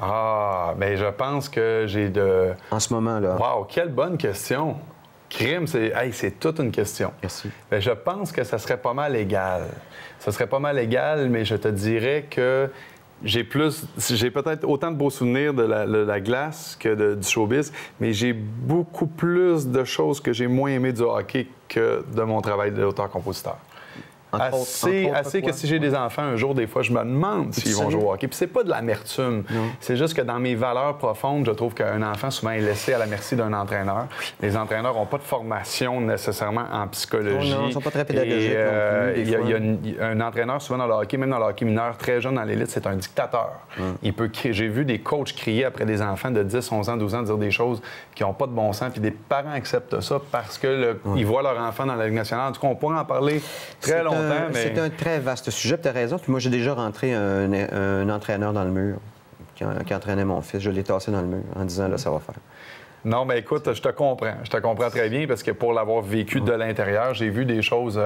Ah, bien, je pense que j'ai de... En ce moment-là. Wow, quelle bonne question. Crime, c'est toute une question. Merci. Bien, je pense que ça serait pas mal égal. Ça serait pas mal égal, mais je te dirais que j'ai peut-être autant de beaux souvenirs de la glace que du showbiz, mais j'ai beaucoup plus de choses que j'ai moins aimées du hockey que de mon travail d'auteur-compositeur. Assez que si j'ai des enfants un jour, des fois, je me demande s'ils vont jouer au hockey. Puis c'est pas de l'amertume. C'est juste que dans mes valeurs profondes, je trouve qu'un enfant, souvent, est laissé à la merci d'un entraîneur. Les entraîneurs n'ont pas de formation nécessairement en psychologie. Non, ils ne sont pas très pédagogiques non plus. Il y a un entraîneur, souvent dans le hockey, même dans le hockey mineur, très jeune dans l'élite, c'est un dictateur. J'ai vu des coachs crier après des enfants de 10, 11 ans, 12 ans, dire des choses qui n'ont pas de bon sens. Puis des parents acceptent ça parce qu'ils voient leur enfant dans la Ligue nationale. En tout cas, on pourrait en parler très longtemps. C'est un très vaste sujet, tu as raison. Puis moi, j'ai déjà rentré un entraîneur dans le mur qui entraînait mon fils. Je l'ai tassé dans le mur en disant, là, ça va faire. Non, mais écoute, je te comprends. Je te comprends très bien parce que pour l'avoir vécu de l'intérieur, j'ai vu des choses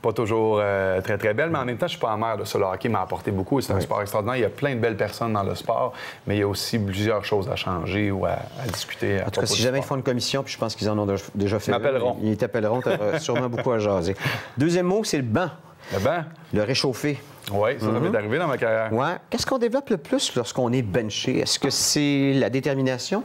pas toujours très, très belles, mais en même temps, je suis pas amer de ça. Le hockey m'a apporté beaucoup. C'est un sport extraordinaire. Il y a plein de belles personnes dans le sport, mais il y a aussi plusieurs choses à changer ou à discuter. En tout cas, si jamais ils font une commission, puis je pense qu'ils en ont déjà fait. Ils m'appelleront. Ils t'appelleront, tu auras sûrement beaucoup à jaser. Deuxième mot, c'est le banc. Le banc? Le réchauffer. Oui, ça m'est arrivé dans ma carrière. Ouais. Qu'est-ce qu'on développe le plus lorsqu'on est benché? Est-ce que c'est la détermination,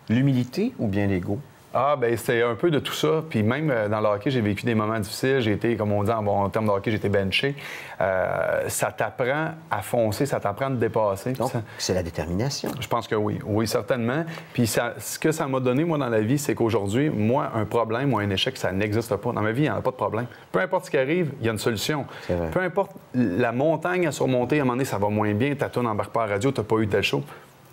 l'humilité ou bien l'ego? Ah, bien, c'est un peu de tout ça. Puis même dans le hockey, j'ai vécu des moments difficiles. J'ai été, comme on dit en termes de hockey, j'ai été benché. Ça t'apprend à foncer, ça t'apprend à te dépasser. Donc, c'est la détermination. Je pense que oui. Oui, certainement. Puis ce que ça m'a donné, moi, dans la vie, c'est qu'aujourd'hui, moi, un problème ou un échec, ça n'existe pas. Dans ma vie, il n'y en a pas de problème. Peu importe ce qui arrive, il y a une solution. Peu importe la montagne à surmonter, à un moment donné, ça va moins bien, ta tourne n'embarque pas à la radio, tu n'as pas eu tel show.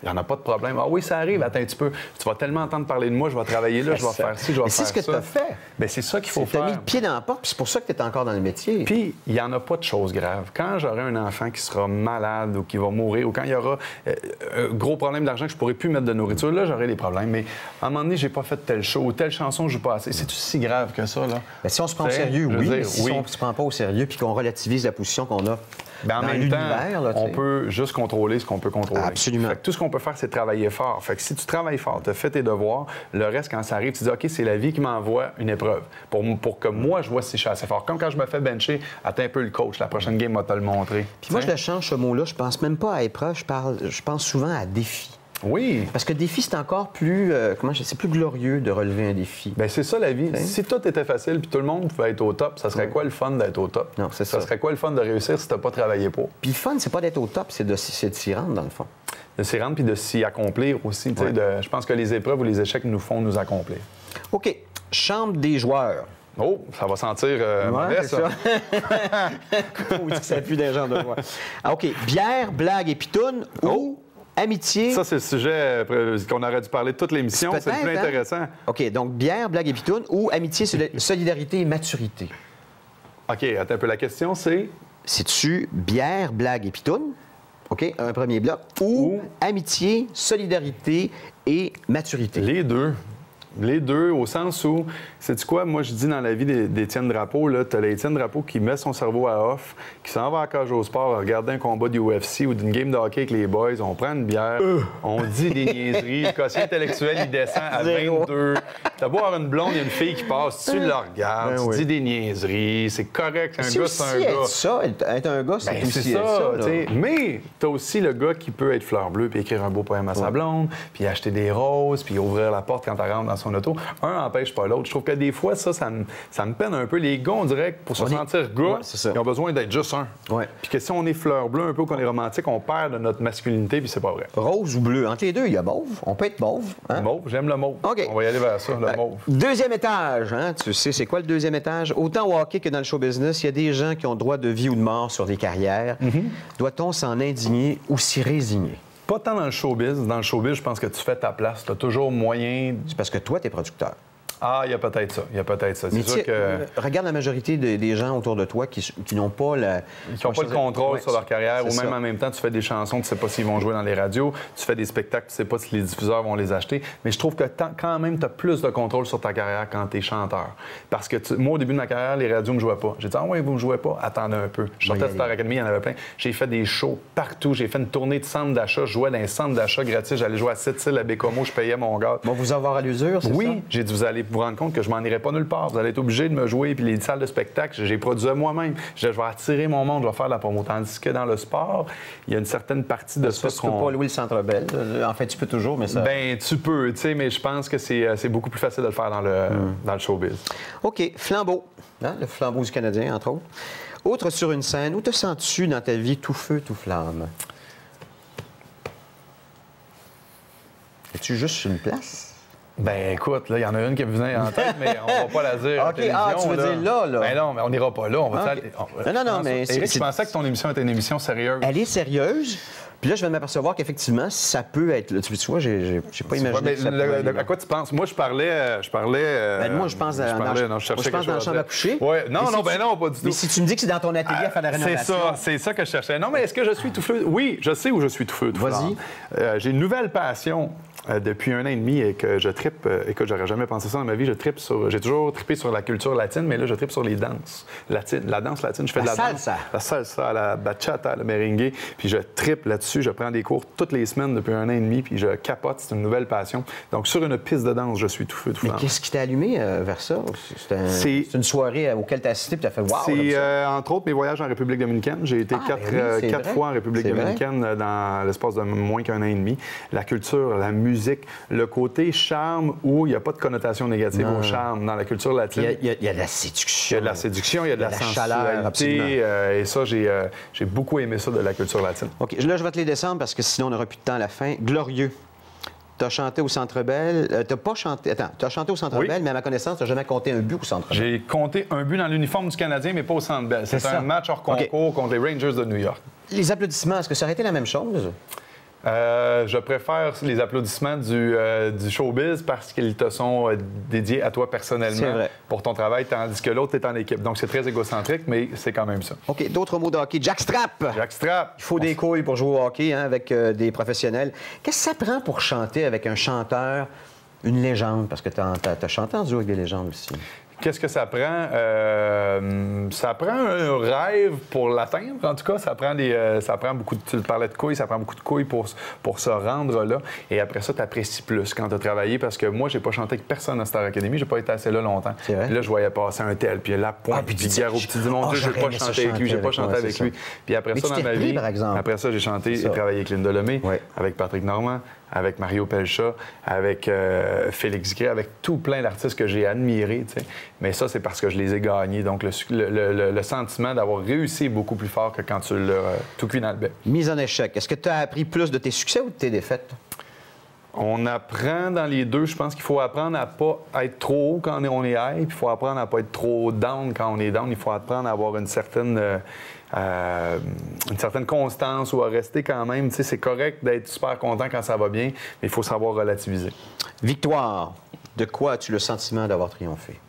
Il n'y en a pas de problème. Ah oui, ça arrive, attends un petit peu. Tu vas tellement entendre parler de moi, je vais travailler là, je vais faire ci, je vais faire ça. C'est ce que tu as fait. Bien, c'est ça qu'il faut Tu as faire. mis le pied dans la porte, puis c'est pour ça que tu es encore dans le métier. Puis, il n'y en a pas de choses graves. Quand j'aurai un enfant qui sera malade ou qui va mourir, ou quand il y aura un gros problème d'argent que je ne pourrai plus mettre de nourriture, là, j'aurai des problèmes. Mais à un moment donné, j'ai pas fait tel show ou telle chanson, je joue pas assez. C'est-tu si grave que ça, là? Bien, si on se prend au sérieux, je veux oui. dire, Mais si on ne se prend pas au sérieux puis qu'on relativise la position qu'on a bien, en dans même temps, l'univers, là, on peut juste contrôler ce qu'on peut contrôler. Absolument. Fait que tout ce qu'on peut faire, c'est travailler fort. Fait que si tu travailles fort, tu as fait tes devoirs, le reste, quand ça arrive, tu dis, OK, c'est la vie qui m'envoie une épreuve pour que moi, je vois si je suis assez fort. Comme quand je me fais bencher, attends un peu le coach, la prochaine game va te le montrer. Puis moi, je le change, ce mot-là. Je pense même pas à épreuve, je pense souvent à défi. Oui. Parce que défi, c'est encore plus, c'est plus glorieux de relever un défi. Bien, c'est ça la vie. Si tout était facile puis tout le monde pouvait être au top, ça serait quoi le fun d'être au top? Non, c'est ça. Ça serait quoi le fun de réussir si tu n'as pas travaillé pour? Puis le fun, c'est pas d'être au top, c'est de s'y rendre, dans le fond. De s'y rendre puis de s'y accomplir aussi. Tu sais, je pense que les épreuves ou les échecs nous font nous accomplir. OK. Chambre des joueurs. Oh, ça va sentir mauvais, ça. On dit que ça pue des gens de voix. OK. Bière, blague et pitoune ou amitié. Ça, c'est le sujet qu'on aurait dû parler de toute l'émission. C'est le plus intéressant. OK. Donc, bière, blague et pitoune ou amitié, solidarité et maturité. OK. Attends un peu. La question, c'est... C'est-tu bière, blague et pitoune? OK. Un premier bloc. Ou amitié, solidarité et maturité. Les deux. Les deux, au sens où, sais-tu quoi, moi je dis dans la vie d'Étienne Drapeau, tu as l'Étienne Drapeau qui met son cerveau à off, qui s'en va à Cage au Sport à regarder un combat du UFC ou d'une game de hockey avec les boys, on prend une bière, on dit des niaiseries, le quotient intellectuel il descend à 22. T'as beau avoir une blonde, il y a une fille qui passe, tu la regardes, tu dis des niaiseries, c'est correct, un gars c'est un gars. Être un gars, c'est aussi c'est ça, tu sais. Mais t'as aussi le gars qui peut être fleur bleue puis écrire un beau poème à sa blonde, puis acheter des roses, puis ouvrir la porte quand tu rentres dans son auto. Un n'empêche pas l'autre. Je trouve que des fois, ça me peine un peu. Les gars, on dirait que pour se sentir gars, ils ont besoin d'être juste un. Ouais. Puis que si on est fleur bleue, un peu qu'on est romantique, on perd de notre masculinité, puis c'est pas vrai. Rose ou bleu? Entre les deux, il y a mauve. On peut être mauve. Hein? Mauve, j'aime le mauve. OK. On va y aller vers ça, le mauve. Deuxième étage, hein? Tu sais, c'est quoi le deuxième étage? Autant au hockey que dans le show business, il y a des gens qui ont droit de vie ou de mort sur des carrières. Doit-on s'en indigner ou s'y résigner? Pas tant dans le showbiz. Dans le showbiz, je pense que tu fais ta place. Tu as toujours moyen... C'est parce que toi, tu es producteur. Ah, il y a peut-être ça. Il y a peut-être ça. Mais c'est sûr que... regarde la majorité des gens autour de toi qui n'ont pas la... Qui n'ont pas le contrôle sur leur carrière, ou même ça. en même temps, tu fais des chansons, tu ne sais pas s'ils vont jouer dans les radios, tu fais des spectacles, tu ne sais pas si les diffuseurs vont les acheter. Mais je trouve que quand même, tu as plus de contrôle sur ta carrière quand tu es chanteur. Parce que moi, au début de ma carrière, les radios ne me jouaient pas. J'ai dit, ah ouais, vous ne me jouez pas? Attendez un peu. Je sortais de Star Academy, il y en avait plein. J'ai fait des shows partout. J'ai fait une tournée de centres d'achat. Je jouais dans un centre d'achat gratuit. J'allais jouer à Sept-Îles, à Bécomo, je payais mon gars. Bon, vous avoir à l'usure, c'est ça? Oui, j'ai dit, vous allez vous rendre compte que je m'en irai pas nulle part. Vous allez être obligé de me jouer. Puis les salles de spectacle, j'ai produit moi-même. Je vais attirer mon monde, je vais faire de la promo. Tandis que dans le sport, il y a une certaine partie de ça. Tu peux pas louer le Centre Bell. En fait, tu peux toujours, mais ça... Ben, tu peux, tu sais, mais je pense que c'est beaucoup plus facile de le faire dans le showbiz. OK. Flambeau. Hein? Le flambeau du Canadien, entre autres. Autre sur une scène, où te sens-tu dans ta vie tout feu, tout flamme? Es-tu juste sur une place? Ben écoute, là, il y en a une qui me venait en tête, mais on va pas la dire. OK, tu veux dire là? Ben non, mais on n'ira pas là. On va Non, mais... Éric, je pensais que ton émission était une émission sérieuse. Elle est sérieuse, Puis là, je viens de m'apercevoir qu'effectivement, ça peut être... Tu vois, j'ai pas imaginé que ça pouvait aller là. À quoi tu penses? Moi, je parlais... moi, je pense dans la chambre à coucher. Ouais. Non, pas du tout. Mais si tu me dis que c'est dans ton atelier à faire la rénovation... C'est ça que je cherchais. Non, mais est-ce que je suis tout feu? Oui, je sais où je suis tout feu. Vas-y. J'ai une nouvelle passion depuis 1 an et demi et que je trippe. Écoute, j'aurais jamais pensé ça dans ma vie. J'ai toujours trippé sur la culture latine, mais là, je trippe sur les danses latines. La danse latine, je fais de la salsa. Danse. La salsa, la bachata, le merengue. Puis je trippe là-dessus. Je prends des cours toutes les semaines depuis 1 an et demi, puis je capote. C'est une nouvelle passion. Donc, sur une piste de danse, je suis tout feu, tout flamme. Mais qu'est-ce qui t'a allumé vers ça? C'est une soirée auquel tu as assisté, puis tu as fait « wow ». C'est, entre autres, mes voyages en République dominicaine. J'ai été 4 fois en République dominicaine dans l'espace de moins qu'1 an et demi. La culture, la musique, le côté charme où il n'y a pas de connotation négative au charme dans la culture latine. Il y a de la séduction. Il y a de la séduction, il y a de la chaleur, absolument. Et ça, j'ai beaucoup aimé ça de la culture latine. OK, là, je vais te les descendre parce que sinon, on n'aura plus de temps à la fin. Glorieux. Tu as chanté au Centre Bell. Tu n'as pas chanté... Attends, tu as chanté au Centre Bell, mais à ma connaissance, tu n'as jamais compté un but au Centre Bell. J'ai compté un but dans l'uniforme du Canadien, mais pas au Centre Bell. C'est un match hors concours contre les Rangers de New York. Les applaudissements, est-ce que ça aurait été la même chose? Je préfère les applaudissements du showbiz parce qu'ils te sont dédiés à toi personnellement pour ton travail, tandis que l'autre est en équipe. Donc, c'est très égocentrique, mais c'est quand même ça. OK, d'autres mots de hockey. Jackstrap! Jackstrap! Il faut des couilles pour jouer au hockey avec des professionnels. Qu'est-ce que ça prend pour chanter avec un chanteur, une légende? Parce que tu as chanté en duo avec des légendes aussi. Qu'est-ce que ça prend? Ça prend un rêve pour l'atteindre. En tout cas, ça prend beaucoup de... Tu parlais de couilles, ça prend beaucoup de couilles pour se rendre là. Et après ça, tu apprécies plus quand tu as travaillé parce que moi, j'ai pas chanté avec personne à Star Academy. J'ai pas été assez là longtemps. Puis là, je voyais passer un tel, puis la pointe, puis Guillaume, puis tu dis, mon Dieu, j'ai pas chanté avec lui, j'ai pas chanté avec lui. Puis après ça, dans ma vie, après ça, j'ai chanté et travaillé avec Linda Lemay, avec Patrick Normand, avec Mario Pelcha, avec Félix Gray, avec tout plein d'artistes que j'ai admirés. T'sais. Mais ça, c'est parce que je les ai gagnés. Donc, le sentiment d'avoir réussi est beaucoup plus fort que quand tu l'as tout cuit dans le bec. Mise en échec. Est-ce que tu as appris plus de tes succès ou de tes défaites? On apprend dans les deux. Je pense qu'il faut apprendre à pas être trop haut quand on est high, puis il faut apprendre à pas être trop down quand on est down. Il faut apprendre à avoir une certaine constance ou à rester quand même. Tu sais, c'est correct d'être super content quand ça va bien, mais il faut savoir relativiser. Victoire. De quoi as-tu le sentiment d'avoir triomphé?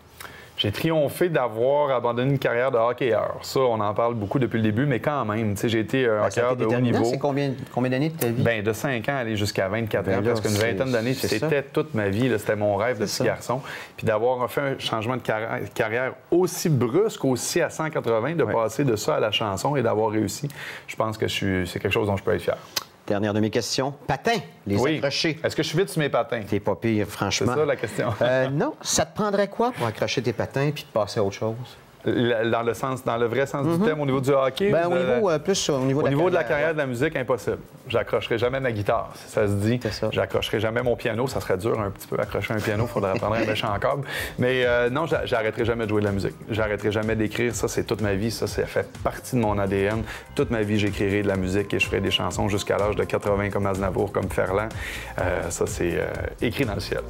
J'ai triomphé d'avoir abandonné une carrière de hockeyeur. Ça, on en parle beaucoup depuis le début, mais quand même, tu sais, j'ai été un hockeyeur de haut niveau. C'est combien d'années de ta vie? Bien, de 5 ans aller jusqu'à 24 ans, presque une vingtaine d'années. C'était toute ma vie. C'était mon rêve de petit garçon. Puis d'avoir fait un changement de carrière aussi brusque, aussi à 180, de passer de ça à la chanson et d'avoir réussi, je pense que c'est quelque chose dont je peux être fier. Dernière de mes questions. Patins, accrocher. Est-ce que je suis vite sur mes patins? T'es pas pire, franchement. C'est ça la question. Non. Ça te prendrait quoi pour accrocher tes patins puis de passer à autre chose? Dans le vrai sens du terme, au niveau du hockey? Bien, au niveau de la carrière de la musique, impossible. J'accrocherai jamais ma guitare, si ça se dit. J'accrocherai jamais mon piano. Ça serait dur un petit peu, accrocher un piano. Il faudrait apprendre un méchant câble. Mais non, j'arrêterai jamais de jouer de la musique. J'arrêterai jamais d'écrire. Ça, c'est toute ma vie. Ça fait partie de mon ADN. Toute ma vie, j'écrirai de la musique et je ferai des chansons jusqu'à l'âge de 80 comme Aznavour, comme Ferland. Ça, c'est écrit dans le ciel.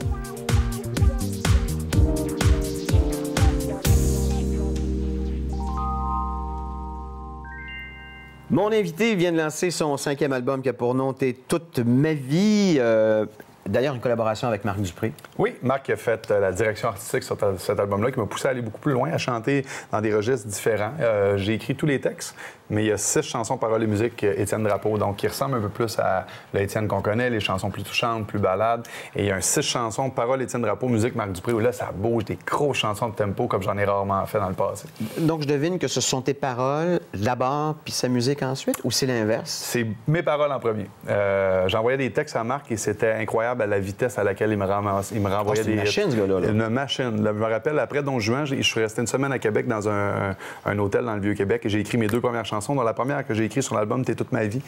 Mon invité vient de lancer son 5e album qui a pour nom « T'es toute ma vie ». D'ailleurs, une collaboration avec Marc Dupré. Oui, Marc a fait la direction artistique sur cet album-là qui m'a poussé à aller beaucoup plus loin, à chanter dans des registres différents. J'ai écrit tous les textes, mais il y a 6 chansons, paroles et musique Étienne Drapeau, donc qui ressemblent un peu plus à l'Étienne qu'on connaît, les chansons plus touchantes, plus balades. Et il y a 6 chansons, paroles Étienne Drapeau, musique Marc Dupré, où là, ça bouge, des grosses chansons de tempo comme j'en ai rarement fait dans le passé. Donc, je devine que ce sont tes paroles d'abord, puis sa musique ensuite, ou c'est l'inverse? C'est mes paroles en premier. J'envoyais des textes à Marc et c'était incroyable à la vitesse à laquelle il me renvoyait des... C'est une machine, ce gars-là. Une machine. Là, je me rappelle, après Don Juan, je suis resté une semaine à Québec dans un hôtel dans le Vieux-Québec et j'ai écrit mes 2 premières chansons. Dans la première que j'ai écrite sur l'album « T'es toute ma vie »,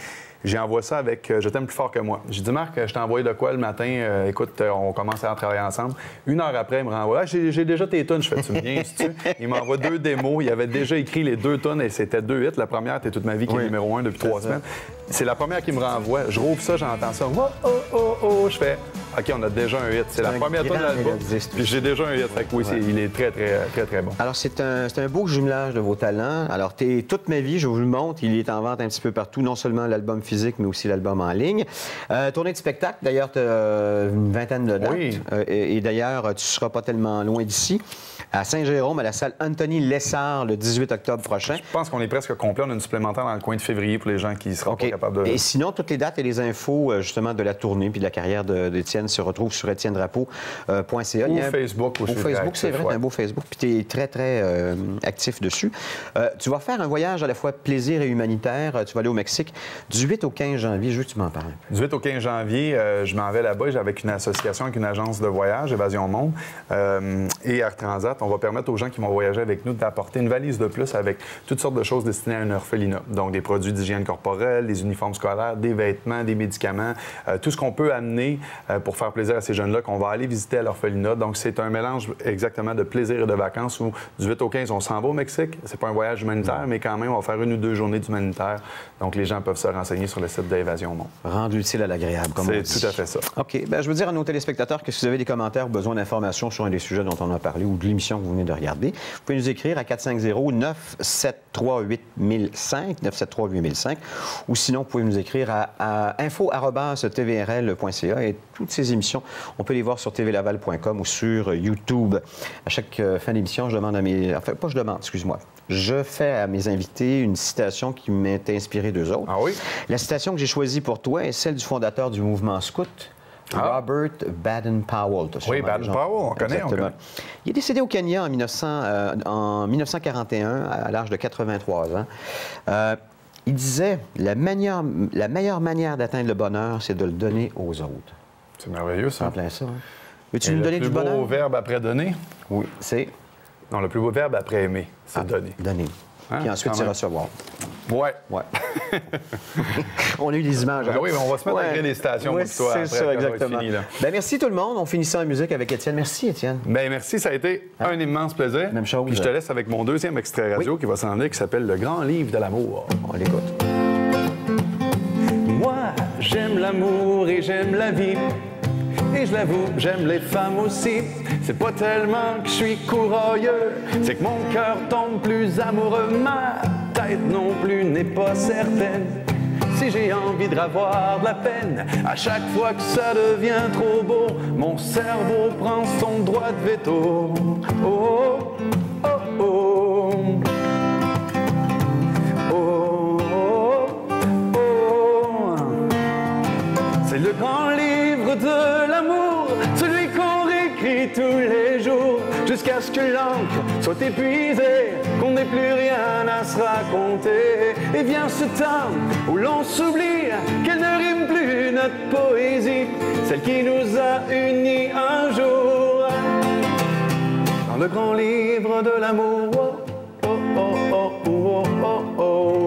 j'ai envoyé ça avec « Je t'aime plus fort que moi ». J'ai dit « Marc, je t'ai envoyé de quoi le matin? Écoute, on commence à en travailler ensemble. » 1 heure après, il me renvoie « Ah, j'ai déjà tes tunes. » Je fais « Tu me viens, si tu... » Il m'envoie 2 démos. Il avait déjà écrit les 2 tunes et c'était 2 hits. La première, « T'es toute ma vie », qui est numéro 1 depuis 3 semaines. C'est la première qui me renvoie. Je rouvre ça, j'entends ça. « Oh, oh, oh, oh ». Je fais OK, on a déjà un hit. C'est la première tonne de l'album. Puis j'ai déjà un hit. Fait que oui, il est très, très, très, très bon. Alors, c'est un beau jumelage de vos talents. Alors, Toute ma vie, je vous le montre, il est en vente un petit peu partout, non seulement l'album physique, mais aussi l'album en ligne. Tournée de spectacle, d'ailleurs, tu as une vingtaine de dates. Oui. Et d'ailleurs, tu ne seras pas tellement loin d'ici. À Saint-Jérôme, à la salle Anthony Lessard, le 18 octobre prochain. Je pense qu'on est presque complet. On a une supplémentaire dans le coin de février pour les gens qui ne seront pas capables de... Et sinon, toutes les dates et les infos, justement, de la tournée puis de la carrière d'Étienne se retrouvent sur etiennedrapeau.ca. Ou Facebook aussi. Ou Facebook, c'est vrai, un beau Facebook. Puis tu es très, très actif dessus. Tu vas faire un voyage à la fois plaisir et humanitaire. Tu vas aller au Mexique du 8 au 15 janvier. Je veux que tu m'en parles. Du 8 au 15 janvier, je m'en vais là-bas avec une association, avec une agence de voyage, Évasion Monde, et Air Transat. On va permettre aux gens qui vont voyager avec nous d'apporter une valise de plus avec toutes sortes de choses destinées à un orphelinat. Donc, des produits d'hygiène corporelle, des uniformes scolaires, des vêtements, des médicaments, tout ce qu'on peut amener pour faire plaisir à ces jeunes-là qu'on va aller visiter à l'orphelinat. Donc, c'est un mélange exactement de plaisir et de vacances où du 8 au 15, on s'en va au Mexique. C'est pas un voyage humanitaire, mais quand même, on va faire 1 ou 2 journées d'humanitaire. Donc, les gens peuvent se renseigner sur le site d'Évasion Monde. Rendre l'utile à l'agréable, comme on dit. C'est tout à fait ça. OK. Bien, je veux dire à nos téléspectateurs que si vous avez des commentaires ou besoin d'informations sur un des sujets dont on a parlé ou de l'émission que vous venez de regarder, vous pouvez nous écrire à 450-973-8005, 973-8005, ou sinon, vous pouvez nous écrire à info@tvrl.ca et toutes ces émissions, on peut les voir sur tvlaval.com ou sur YouTube. À chaque fin d'émission, je demande à mes... Enfin, pas je demande, excuse-moi. Je fais à mes invités une citation qui m'est inspirée d'eux autres. Ah oui? La citation que j'ai choisie pour toi est celle du fondateur du mouvement scout, Robert Baden-Powell. Oui, Baden-Powell, on connaît. Il est décédé au Kenya en 1941, à l'âge de 83 ans. Il disait « La meilleure manière d'atteindre le bonheur, c'est de le donner aux autres. » C'est merveilleux, ça. En plein ça. Hein? Veux-tu nous donner du bonheur? Le plus beau verbe après donner? Oui, c'est... Non, le plus beau verbe après aimer, c'est donner. Donner. Hein? Puis ensuite, c'est recevoir. Ouais. On a eu des images. Ben oui, on va se mettre à créer des stations pour toi après. C'est ça, exactement. Fini, merci tout le monde. On finit ça en musique avec Étienne. Merci, Étienne. Ben merci, ça a été un immense plaisir. Même chose. Puis je te laisse avec mon deuxième extrait radio qui va s'en aller, qui s'appelle Le Grand Livre de l'amour. On l'écoute. Moi, j'aime l'amour et j'aime la vie. Et je l'avoue, j'aime les femmes aussi. C'est pas tellement que je suis courageux, c'est que mon cœur tombe plus amoureux. Ma tête non plus n'est pas certaine. Si j'ai envie de ravoir de la peine, à chaque fois que ça devient trop beau, mon cerveau prend son droit de veto. Oh, oh, oh. Oh, oh, oh. C'est le grand livre de l'amour, celui qu'on réécrit tous les jours, jusqu'à ce que l'encre soit épuisée, qu'on n'ait plus rien à se raconter. Et vient ce temps où l'on s'oublie qu'elle ne rime plus notre poésie, celle qui nous a unis un jour. Dans le grand livre de l'amour, oh, oh, oh, oh, oh, oh, oh.